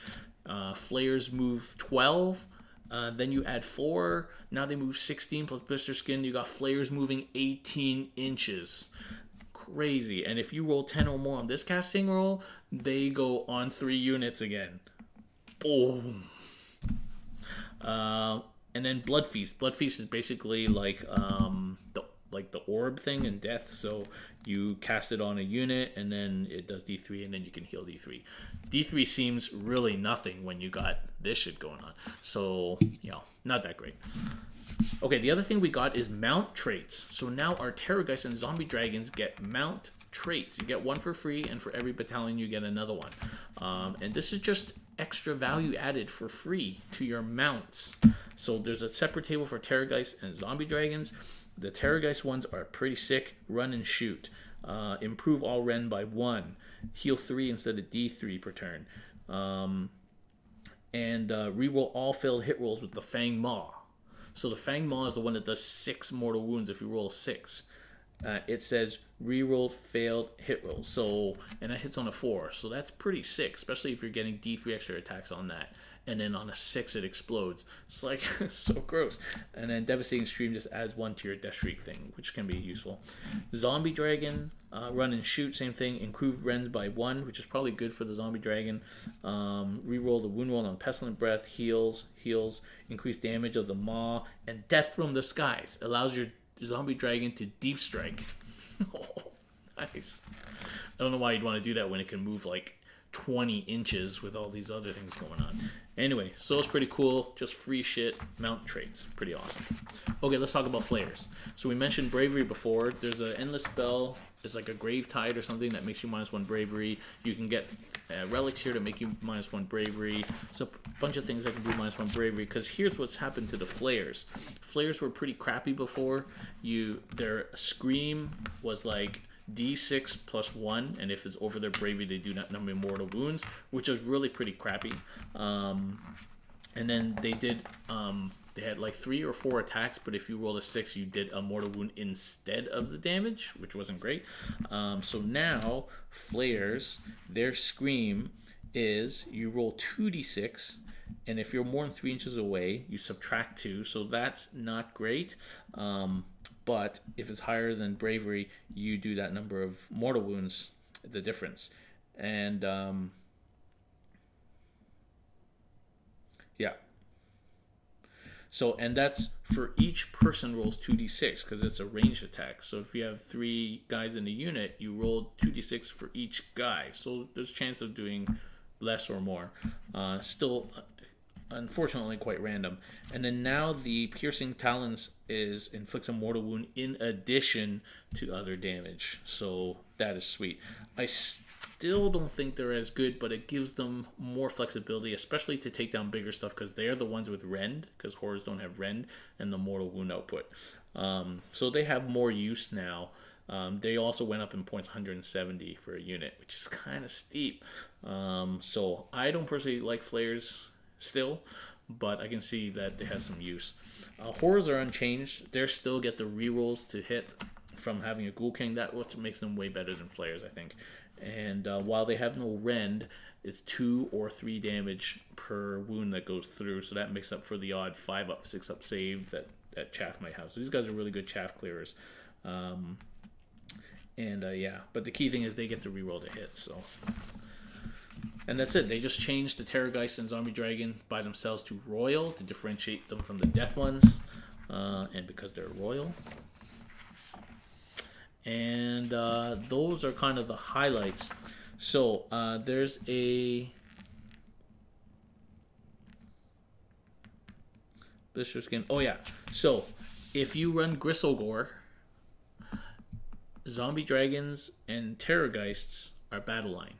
Flayers move 12. Then you add 4. Now they move 16 plus Blister Skin. You got Flayers moving 18 inches. Crazy. And if you roll 10 or more on this casting roll, they go on 3 units again. Boom. And then Blood Feast. Blood Feast is basically like the orb thing in Death. So you cast it on a unit, and then it does D3, and then you can heal D3. D3 seems really nothing when you got this shit going on. So, not that great. Okay, the other thing we got is mount traits. So now our Terrorgeists and Zombie Dragons get mount traits. You get 1 for free, and for every battalion you get another one. And this is just extra value added for free to your mounts. So there's a separate table for Terrorgeists and Zombie Dragons. The Terrorgeist ones are pretty sick. Run and shoot. Improve all Ren by 1. Heal 3 instead of D3 per turn. And reroll all failed hit rolls with the Fang Maw. So the Fang Maw is the one that does 6 mortal wounds if you roll a 6. It says reroll failed hit rolls. So, and that hits on a 4. So that's pretty sick, especially if you're getting D3 extra attacks on that. And then on a 6 it explodes. It's like so gross. And then Devastating Stream just adds 1 to your Death Shriek thing, which can be useful. Zombie Dragon, run and shoot, same thing. Improved Rens by 1, which is probably good for the Zombie Dragon. Reroll the wound roll on Pestilent Breath, heals, increase damage of the Maw, and Death from the Skies allows your Zombie Dragon to deep strike. Oh, nice. I don't know why you'd want to do that when it can move like 20 inches with all these other things going on. Anyway, so it's pretty cool. Just free shit, mount traits. Pretty awesome. Okay, let's talk about flares. So we mentioned bravery before. There's an endless spell. It's like a grave tide or something that makes you -1 bravery. You can get relics here to make you -1 bravery. So a bunch of things that can do -1 bravery. Because here's what's happened to the flares. Flares were pretty crappy before. Their scream was like D6 +1, and if it's over their bravery, they do not number mortal wounds, which is really pretty crappy. And then they had like 3 or 4 attacks, but if you roll a 6, you did a mortal wound instead of the damage, which wasn't great. So now flares, their scream is you roll 2d6, and if you're more than 3 inches away, you subtract 2. So that's not great. But if it's higher than bravery, you do that number of mortal wounds, the difference. And yeah. So, and that's for each person rolls 2d6 because it's a ranged attack. So if you have 3 guys in a unit, you roll 2d6 for each guy. So there's a chance of doing less or more. Still, unfortunately, quite random. And then now the piercing talons inflicts a mortal wound in addition to other damage. So that is sweet. I still don't think they're as good, but it gives them more flexibility, especially to take down bigger stuff because they're the ones with rend, because horrors don't have rend and the mortal wound output. So they have more use now. They also went up in points 170 for a unit, which is kind of steep. So I don't personally like flares still, but I can see that they have some use. Horrors are unchanged. They still get the rerolls to hit from having a Ghoul King. That's what makes them way better than flares, I think. And while they have no rend, it's 2 or 3 damage per wound that goes through, so that makes up for the odd 5-up, 6-up save that Chaff might have. So these guys are really good Chaff clearers. Yeah, but the key thing is they get to reroll the hits. So, and that's it. They just changed the Terrorgeist and Zombie Dragon by themselves to Royal to differentiate them from the Death ones, and because they're Royal. And those are kind of the highlights. So there's a Blister Skin. Oh yeah. So if you run Gristlegore, Zombie Dragons and Terrorgeists are battle line.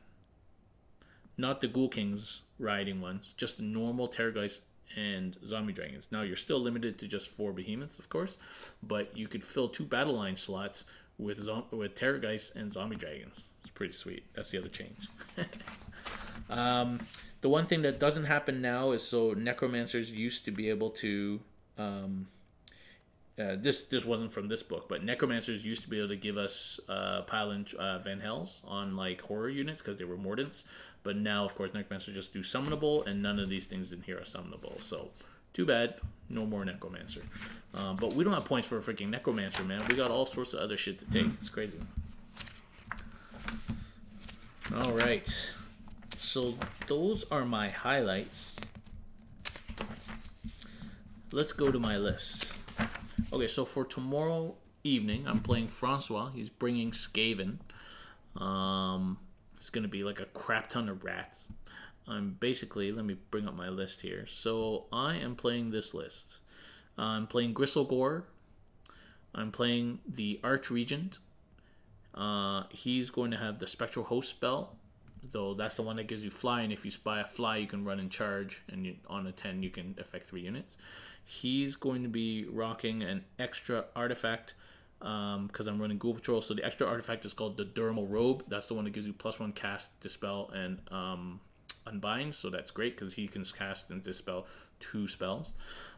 Not the Ghoul Kings riding ones, just the normal Terrorgeist and Zombie Dragons. Now you're still limited to just 4 Behemoths, of course, but you could fill 2 battle line slots with Terrorgeist and Zombie Dragons. It's pretty sweet. That's the other change. The one thing that doesn't happen now is, so Necromancers used to be able to this wasn't from this book, but Necromancers used to be able to give us Pile Van Hells on like horror units because they were Mordants, but now of course Necromancers just do summonable, and none of these things in here are summonable. So too bad, no more Necromancer. But we don't have points for a freaking Necromancer, man. We got all sorts of other shit to take. It's crazy. All right, so those are my highlights. Let's go to my list. Okay, so for tomorrow evening, I'm playing Francois. He's bringing Skaven. It's going to be like a crap ton of rats. Basically, let me bring up my list here. So I am playing this list. I'm playing Gristlegore. I'm playing the Archregent. He's going to have the Spectral Host spell, though that's the one that gives you fly, and if you spy a fly, you can run and charge, and on a 10, you can affect 3 units. He's going to be rocking an extra artifact because I'm running Ghoul Patrol. So the extra artifact is called the Dermal Robe. That's the one that gives you +1 cast, dispel, and unbind. So that's great because he can cast and dispel 2 spells.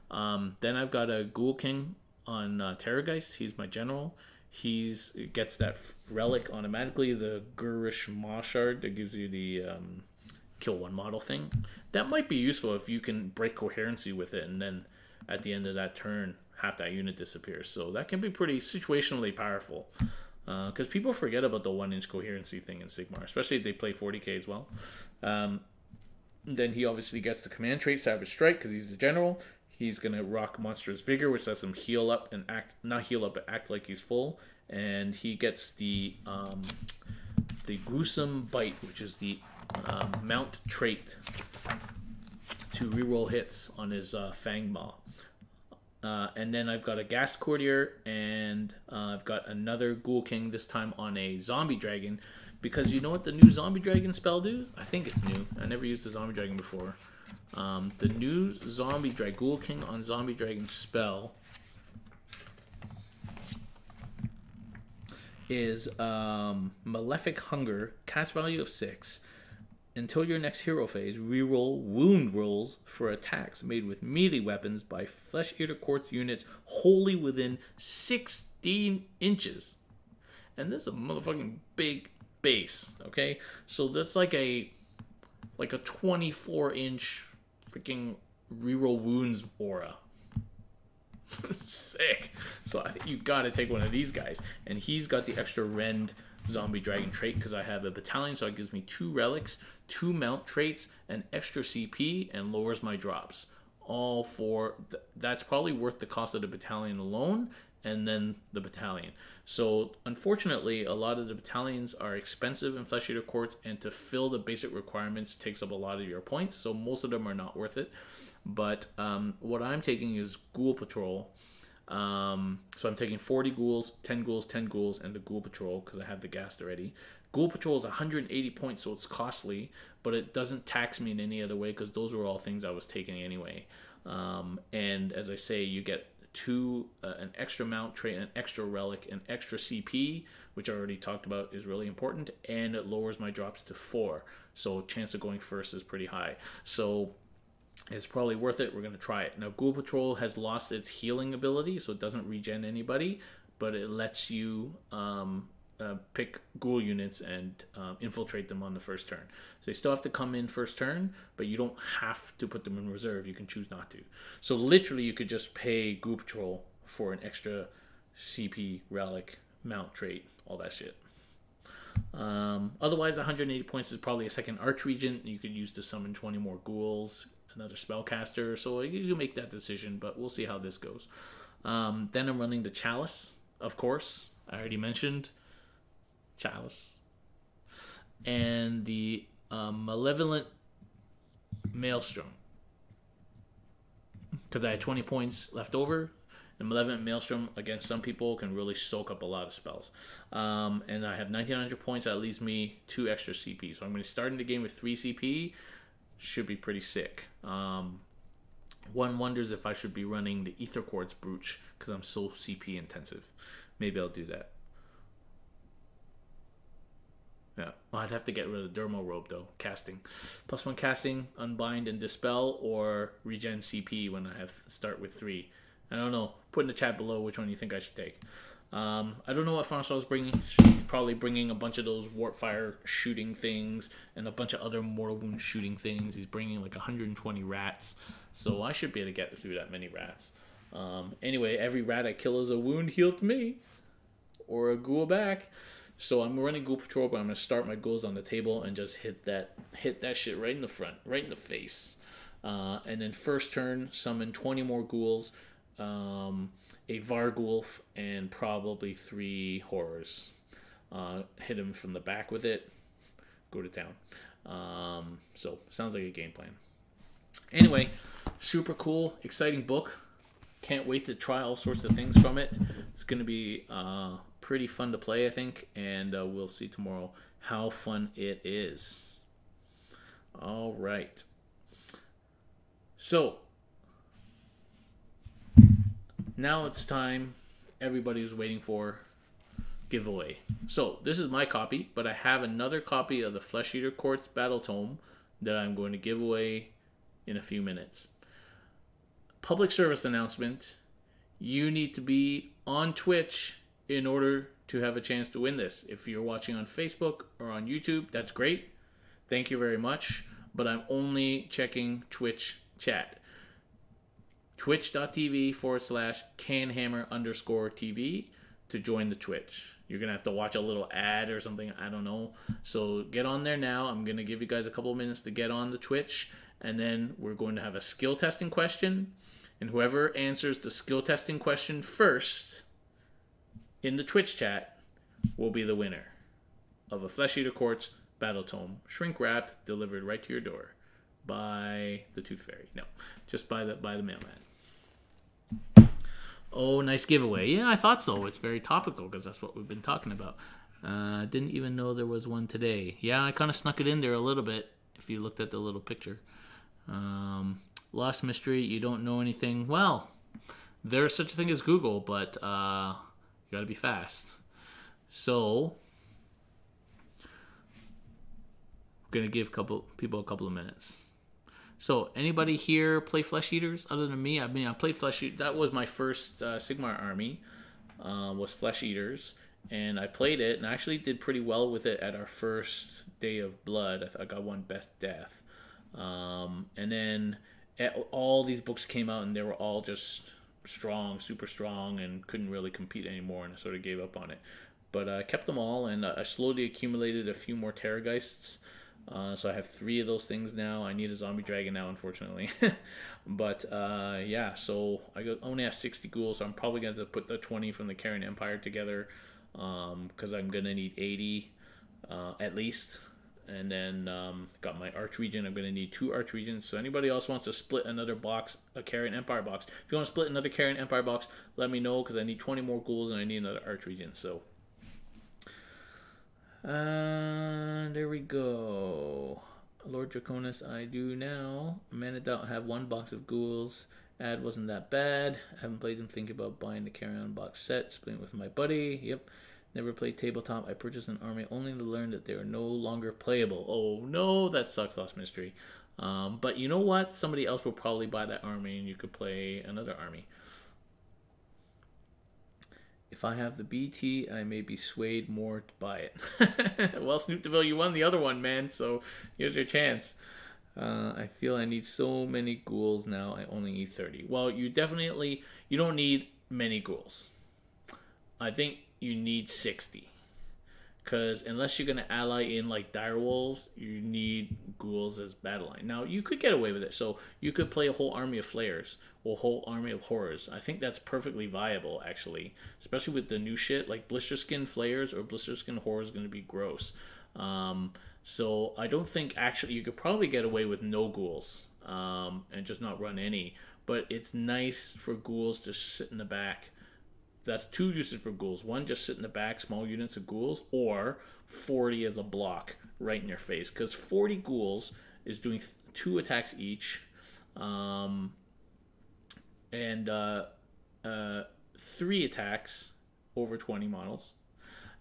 Then I've got a Ghoul King on Terrorgeist. He's my general. He gets that relic automatically, the Gurish Maw Shard that gives you the kill 1 model thing. That might be useful if you can break coherency with it, and then at the end of that turn, half that unit disappears. So that can be pretty situationally powerful. Because people forget about the 1-inch coherency thing in Sigmar, especially if they play 40k as well. Then he obviously gets the command trait, Savage Strike, because he's the general. He's going to rock Monstrous Vigor, which lets him heal up and act, not heal up, but act like he's full. And he gets the Gruesome Bite, which is the mount trait to reroll hits on his Fang Maw. And then I've got a Ghast Courtier, and I've got another Ghoul King, this time on a Zombie Dragon. Because you know what the new Zombie Dragon spell do? I think it's new. I never used a Zombie Dragon before. The new Zombie Dragon, Ghoul King on Zombie Dragon spell is Malefic Hunger, cast value of 6. Until your next hero phase, reroll wound rolls for attacks made with melee weapons by Flesheater Quartz units wholly within 16 inches. And this is a motherfucking big base, okay? So that's like a 24-inch freaking reroll wounds aura. Sick. So I think you gotta take one of these guys. And he's got the extra rend Zombie Dragon trait because I have a battalion, so it gives me 2 relics, 2 mount traits, an extra CP, and lowers my drops. All for that's probably worth the cost of the battalion alone, and then the battalion. So unfortunately, a lot of the battalions are expensive in Flesheater Quartz, and to fill the basic requirements takes up a lot of your points. So most of them are not worth it. But what I'm taking is Ghoul Patrol. So I'm taking 40 ghouls, 10 ghouls, 10 ghouls, and the Ghoul Patrol because I have the Ghast already. Ghoul Patrol is 180 points, so it's costly, but it doesn't tax me in any other way because those were all things I was taking anyway. And as I say, you get an extra mount trait, an extra relic, an extra CP, which I already talked about is really important, and it lowers my drops to 4. So chance of going first is pretty high. So it's probably worth it. We're going to try it. Now, Ghoul Patrol has lost its healing ability, so it doesn't regen anybody, but it lets you pick ghoul units and infiltrate them on the first turn. So they still have to come in first turn, but you don't have to put them in reserve. You can choose not to. So literally, you could just pay Ghoul Patrol for an extra CP, relic, mount trait, all that shit. Otherwise, 180 points is probably a second Arch Regent. You could use to summon 20 more ghouls, another spellcaster, so you make that decision, but we'll see how this goes. Then I'm running the Chalice, of course. I already mentioned Chalice. And the Malevolent Maelstrom. Because I had 20 points left over. The Malevolent Maelstrom, against some people, can really soak up a lot of spells. And I have 1,900 points. That leaves me 2 extra CP. So I'm going to start in the game with 3 CP. Should be pretty sick. One wonders if I should be running the Ether Quartz Brooch because I'm so CP intensive. Maybe I'll do that. Yeah, I'd have to get rid of the Dermo Robe though. Casting. +1 casting, unbind and dispel, or regen CP when I have start with 3. I don't know. Put in the chat below which one you think I should take. I don't know what Francois is bringing. She's probably bringing a bunch of those warp fire shooting things and a bunch of other mortal wound shooting things. He's bringing like 120 rats, so I should be able to get through that many rats. Anyway, every rat I kill is a wound healed to me, or a ghoul back. So I'm running Ghoul Patrol, but I'm gonna start my ghouls on the table and just hit that shit right in the front, right in the face. And then first turn, summon 20 more ghouls. A Vargulf, and probably 3 horrors. Hit him from the back with it. Go to town. So, sounds like a game plan. Anyway, super cool, exciting book. Can't wait to try all sorts of things from it. It's going to be pretty fun to play, I think. And we'll see tomorrow how fun it is. All right. So, now it's time everybody was waiting for, giveaway. So this is my copy, but I have another copy of the Flesheater Quartz Battle Tome that I'm going to give away in a few minutes. Public service announcement. You need to be on Twitch in order to have a chance to win this. If you're watching on Facebook or on YouTube, that's great. Thank you very much. But I'm only checking Twitch chat. Twitch.tv/CanHammer_TV to join the Twitch. You're going to have to watch a little ad or something. I don't know. So get on there now. I'm going to give you guys a couple of minutes to get on the Twitch. And then we're going to have a skill testing question. And whoever answers the skill testing question first in the Twitch chat will be the winner of a Flesheater Quartz Battle Tome. Shrink wrapped, delivered right to your door. by the Tooth Fairy. No, just by the mailman. Oh, nice giveaway. Yeah, I thought so. It's very topical because that's what we've been talking about. Didn't even know there was one today. Yeah, I kind of snuck it in there a little bit if you looked at the little picture. Lost mystery, you don't know anything. Well, there's such a thing as Google, but you got to be fast. So, I'm going to give people a couple of minutes. So, anybody here play Flesheaters other than me? I mean, I played Flesheaters. That was my first Sigmar army, was Flesheaters. And I played it, and I actually did pretty well with it at our first day of blood. I got one best death. And then all these books came out, and they were all just strong, super strong, and couldn't really compete anymore, and I sort of gave up on it. But I kept them all, and I slowly accumulated a few more Terrorgeists. So I have 3 of those things now. I need a zombie dragon now, unfortunately. But yeah, so I only have 60 ghouls, so I'm probably going to put the 20 from the Karen Empire together, because I'm going to need 80 at least. And then got my Archregent. I'm going to need 2 Archregents. So anybody else wants to split another box, a Karen Empire box. If you want to split another Karen Empire box, let me know, because I need 20 more ghouls and I need another Archregent. So there we go. Lord Draconis, I do now. Manadoubt, have 1 box of ghouls. Ad wasn't that bad. I haven't played them. Thinking about buying the carry-on box set. Splitting with my buddy. Yep. Never played tabletop. I purchased an army only to learn that they are no longer playable. Oh no, that sucks, Lost Mystery. But you know what? Somebody else will probably buy that army and you could play another army. If I have the BT, I may be swayed more to buy it. Well, Snoop DeVille, you won the other one, man. So here's your chance. I feel I need so many ghouls now. I only need 30. Well, you don't need many ghouls. I think you need 60. Because unless you're going to ally in like direwolves, you need ghouls as battle line. Now, you could get away with it. So you could play a whole army of flayers or a whole army of horrors. I think that's perfectly viable, actually. Especially with the new shit, like blister skin flayers or blister skin horrors is going to be gross. So I don't think actually you could probably get away with no ghouls and just not run any. But it's nice for ghouls to sit in the back. That's 2 uses for ghouls. 1, just sit in the back, small units of ghouls, or 40 as a block right in your face. Because 40 ghouls is doing 2 attacks each, and 3 attacks over 20 models,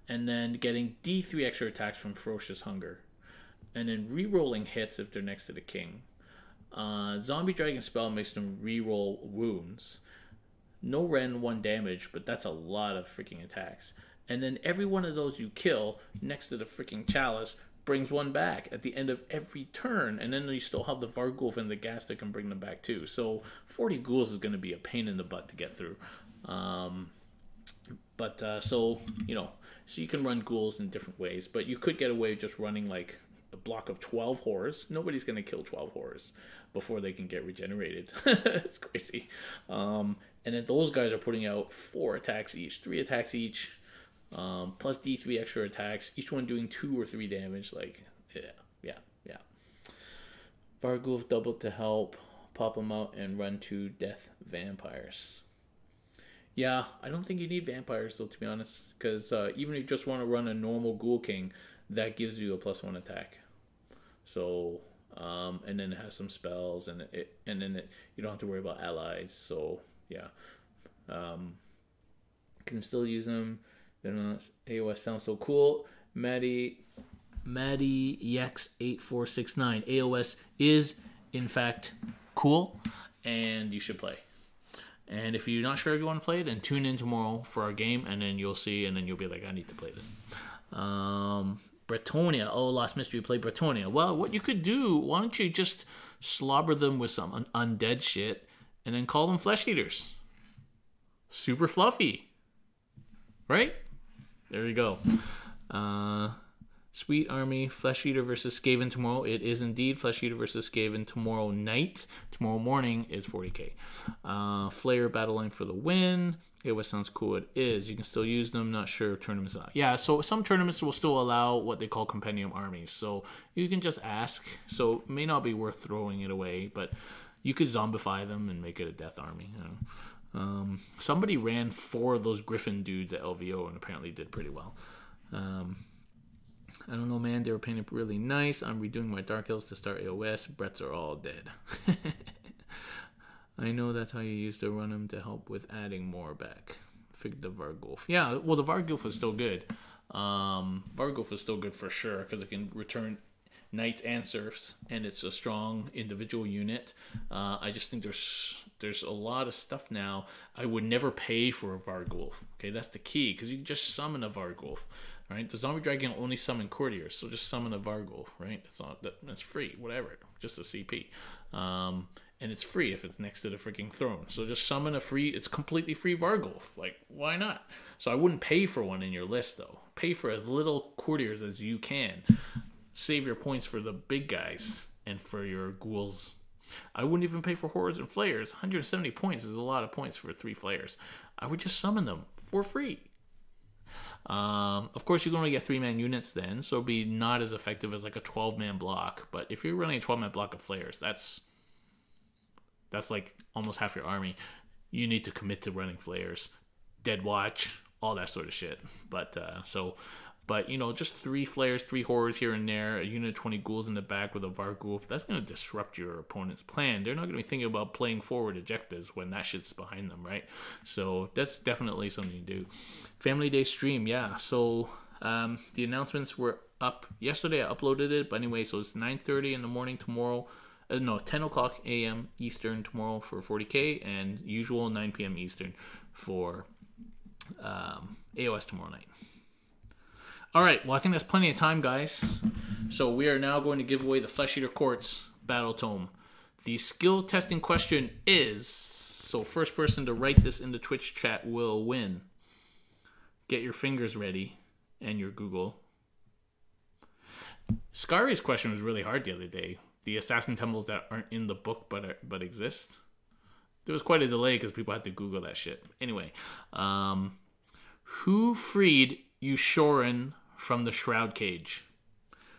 and then getting D3 extra attacks from Ferocious Hunger, and then re-rolling hits if they're next to the king. Zombie Dragon spell makes them re-roll wounds. No Ren, 1 damage, but that's a lot of freaking attacks. And then every one of those you kill next to the freaking Chalice brings 1 back at the end of every turn. And then you still have the Varghulf and the Gas that can bring them back too. So 40 ghouls is going to be a pain in the butt to get through. So you can run ghouls in different ways. But you could get away with just running like a block of 12 horrors. Nobody's going to kill 12 horrors before they can get regenerated. It's crazy. And then those guys are putting out 4 attacks each, 3 attacks each, plus D3 extra attacks, each one doing 2 or 3 damage. Like, yeah. Varghulf doubled to help, pop them out, and run 2 death vampires. Yeah, I don't think you need vampires, though, to be honest, because even if you just want to run a normal Ghoul King, that gives you a +1 attack. So, and then it has some spells, and you don't have to worry about allies, so... Yeah, can still use them. They're not. AOS sounds so cool. Maddie Yex 8469. AOS is in fact cool, and you should play. And if you're not sure if you want to play, then tune in tomorrow for our game, and then you'll see, and then you'll be like, I need to play this. Bretonia. Oh, Lost Mystery. Play Bretonia. Well, what you could do? Why don't you just slobber them with some undead shit? And then call them Flesheaters. Super fluffy. Right? There you go. Sweet Army, Flesh Eater versus Skaven tomorrow. It is indeed Flesh Eater versus Skaven tomorrow night. Tomorrow morning is 40k. Flayer Battle Line for the win. Okay, what sounds cool? It is. You can still use them. Not sure if tournaments allow. Yeah, so some tournaments will still allow what they call compendium armies. So you can just ask. So it may not be worth throwing it away, but you could zombify them and make it a death army. You know? Somebody ran 4 of those Griffin dudes at LVO and apparently did pretty well. I don't know, man. They were painted really nice. I'm redoing my Dark Elves to start AOS. Bretts are all dead. I know that's how you used to run them to help with adding more back. Fig the Vargulf. Yeah, well, the Vargulf is still good. Vargulf is still good for sure because it can return knights and serfs, and it's a strong individual unit. I just think there's a lot of stuff now. I would never pay for a Vargulf. Okay, that's the key because you can just summon a Vargulf. Right, the zombie dragon only summon courtiers, so just summon a Vargulf. Right, that's free, whatever, just a CP, and it's free if it's next to the freaking throne. So just summon a free, it's completely free Vargulf. Like, why not? So I wouldn't pay for one in your list though. Pay for as little courtiers as you can. Save your points for the big guys and for your ghouls. I wouldn't even pay for horrors and flayers. 170 points is a lot of points for 3 flayers. I would just summon them for free. Of course, you can only get 3-man units then, so it'll be not as effective as like a 12-man block. But if you're running a 12-man block of flayers, that's like almost half your army. You need to commit to running flayers, dead watch, all that sort of shit. But you know, just 3 flayers, 3 horrors here and there, a unit of 20 ghouls in the back with a Vargulf, that's going to disrupt your opponent's plan. They're not going to be thinking about playing forward objectives when that shit's behind them, right? So that's definitely something you do. Family Day stream, yeah. So the announcements were up yesterday. I uploaded it, but anyway, so it's 9:30 in the morning tomorrow. 10 o'clock a.m. Eastern tomorrow for 40k, and usual 9 p.m. Eastern for AOS tomorrow night. All right, well, I think that's plenty of time, guys. So we are now going to give away the Flesh Eater Courts Battle Tome. The skill testing question is, so first person to write this in the Twitch chat will win. Get your fingers ready and your Google. Scari's question was really hard the other day. The assassin temples that aren't in the book but exist. There was quite a delay because people had to Google that shit. Anyway, who freed Yushorin from the Shroud Cage?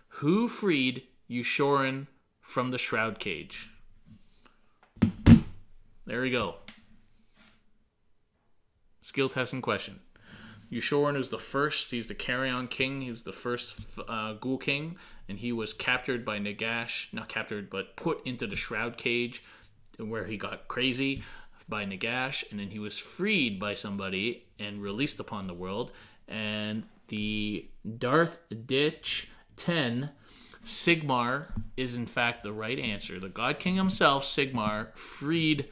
Who freed Yushorin from the Shroud Cage? There we go. Skill testing question. Yushorin is the first. He's the Carrion King. He was the first Ghoul King, and he was captured by Nagash. Not captured, but put into the Shroud Cage, where he got crazy by Nagash, and then he was freed by somebody and released upon the world. And the Darth Ditch 10, Sigmar, is in fact the right answer. The God King himself, Sigmar, freed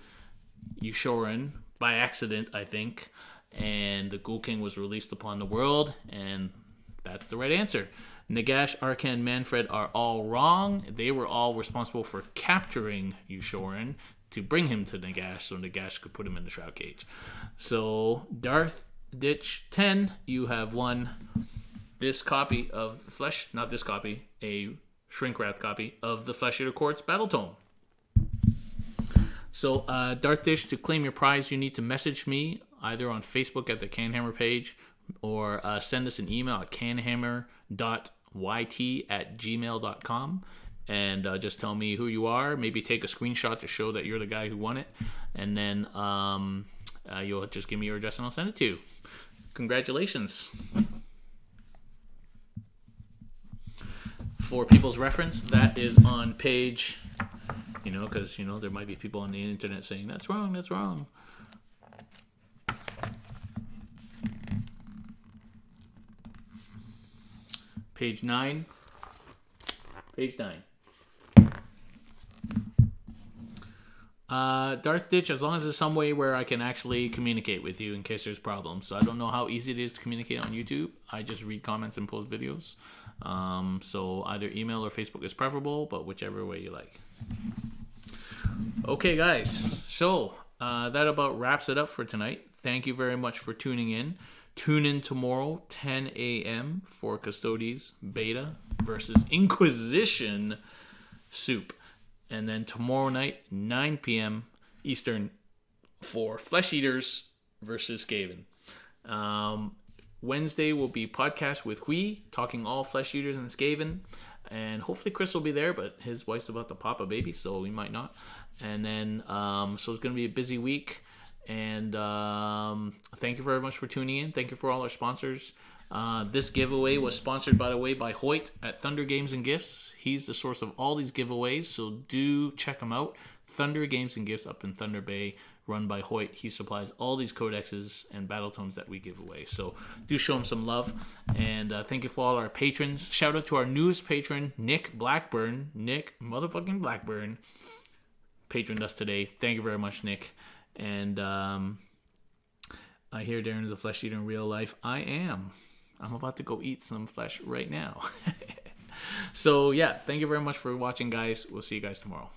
Yushorin by accident, I think. And the Ghoul King was released upon the world, and that's the right answer. Nagash, Arkan, Manfred are all wrong. They were all responsible for capturing Yushorin to bring him to Nagash, so Nagash could put him in the Shroud Cage. So, Darth Ditch 10, you have won this copy of Flesh, not this copy, a shrink-wrapped copy of the Flesh Eater Courts Battle Tome. So, Darth Ditch, to claim your prize, you need to message me either on Facebook at the CanHammer page or send us an email at canhammer.yt@gmail.com and just tell me who you are. Maybe take a screenshot to show that you're the guy who won it. And then you'll just give me your address and I'll send it to you. Congratulations. For people's reference, that is on page, because, there might be people on the internet saying, that's wrong, that's wrong. Page 9. Page 9. Darth Ditch, as long as there's some way where I can actually communicate with you in case there's problems. So I don't know how easy it is to communicate on YouTube. I just read comments and post videos. So either email or Facebook is preferable, but whichever way you like. Okay, guys. So that about wraps it up for tonight. Thank you very much for tuning in Tune in tomorrow, 10 a.m. for Custodes Beta versus Inquisition Soup. And then tomorrow night, 9 p.m. Eastern, for Flesheaters versus Skaven. Wednesday will be podcast with Hui, talking all Flesheaters and Skaven. And hopefully Chris will be there, but his wife's about to pop a baby, so he might not. And then, so it's going to be a busy week. And thank you very much for tuning in. Thank you for all our sponsors. This giveaway was sponsored, by the way, by Hoyt at Thunder Games and Gifts. He's the source of all these giveaways, so do check him out. Thunder Games and Gifts up in Thunder Bay, run by Hoyt. He supplies all these codexes and battle tomes that we give away. So do show him some love. And thank you for all our patrons. Shout out to our newest patron, Nick Blackburn. Nick motherfucking Blackburn patroned us today. Thank you very much, Nick. And I hear Darren is a flesh eater in real life. I am. I'm about to go eat some flesh right now. So yeah, thank you very much for watching, guys. We'll see you guys tomorrow.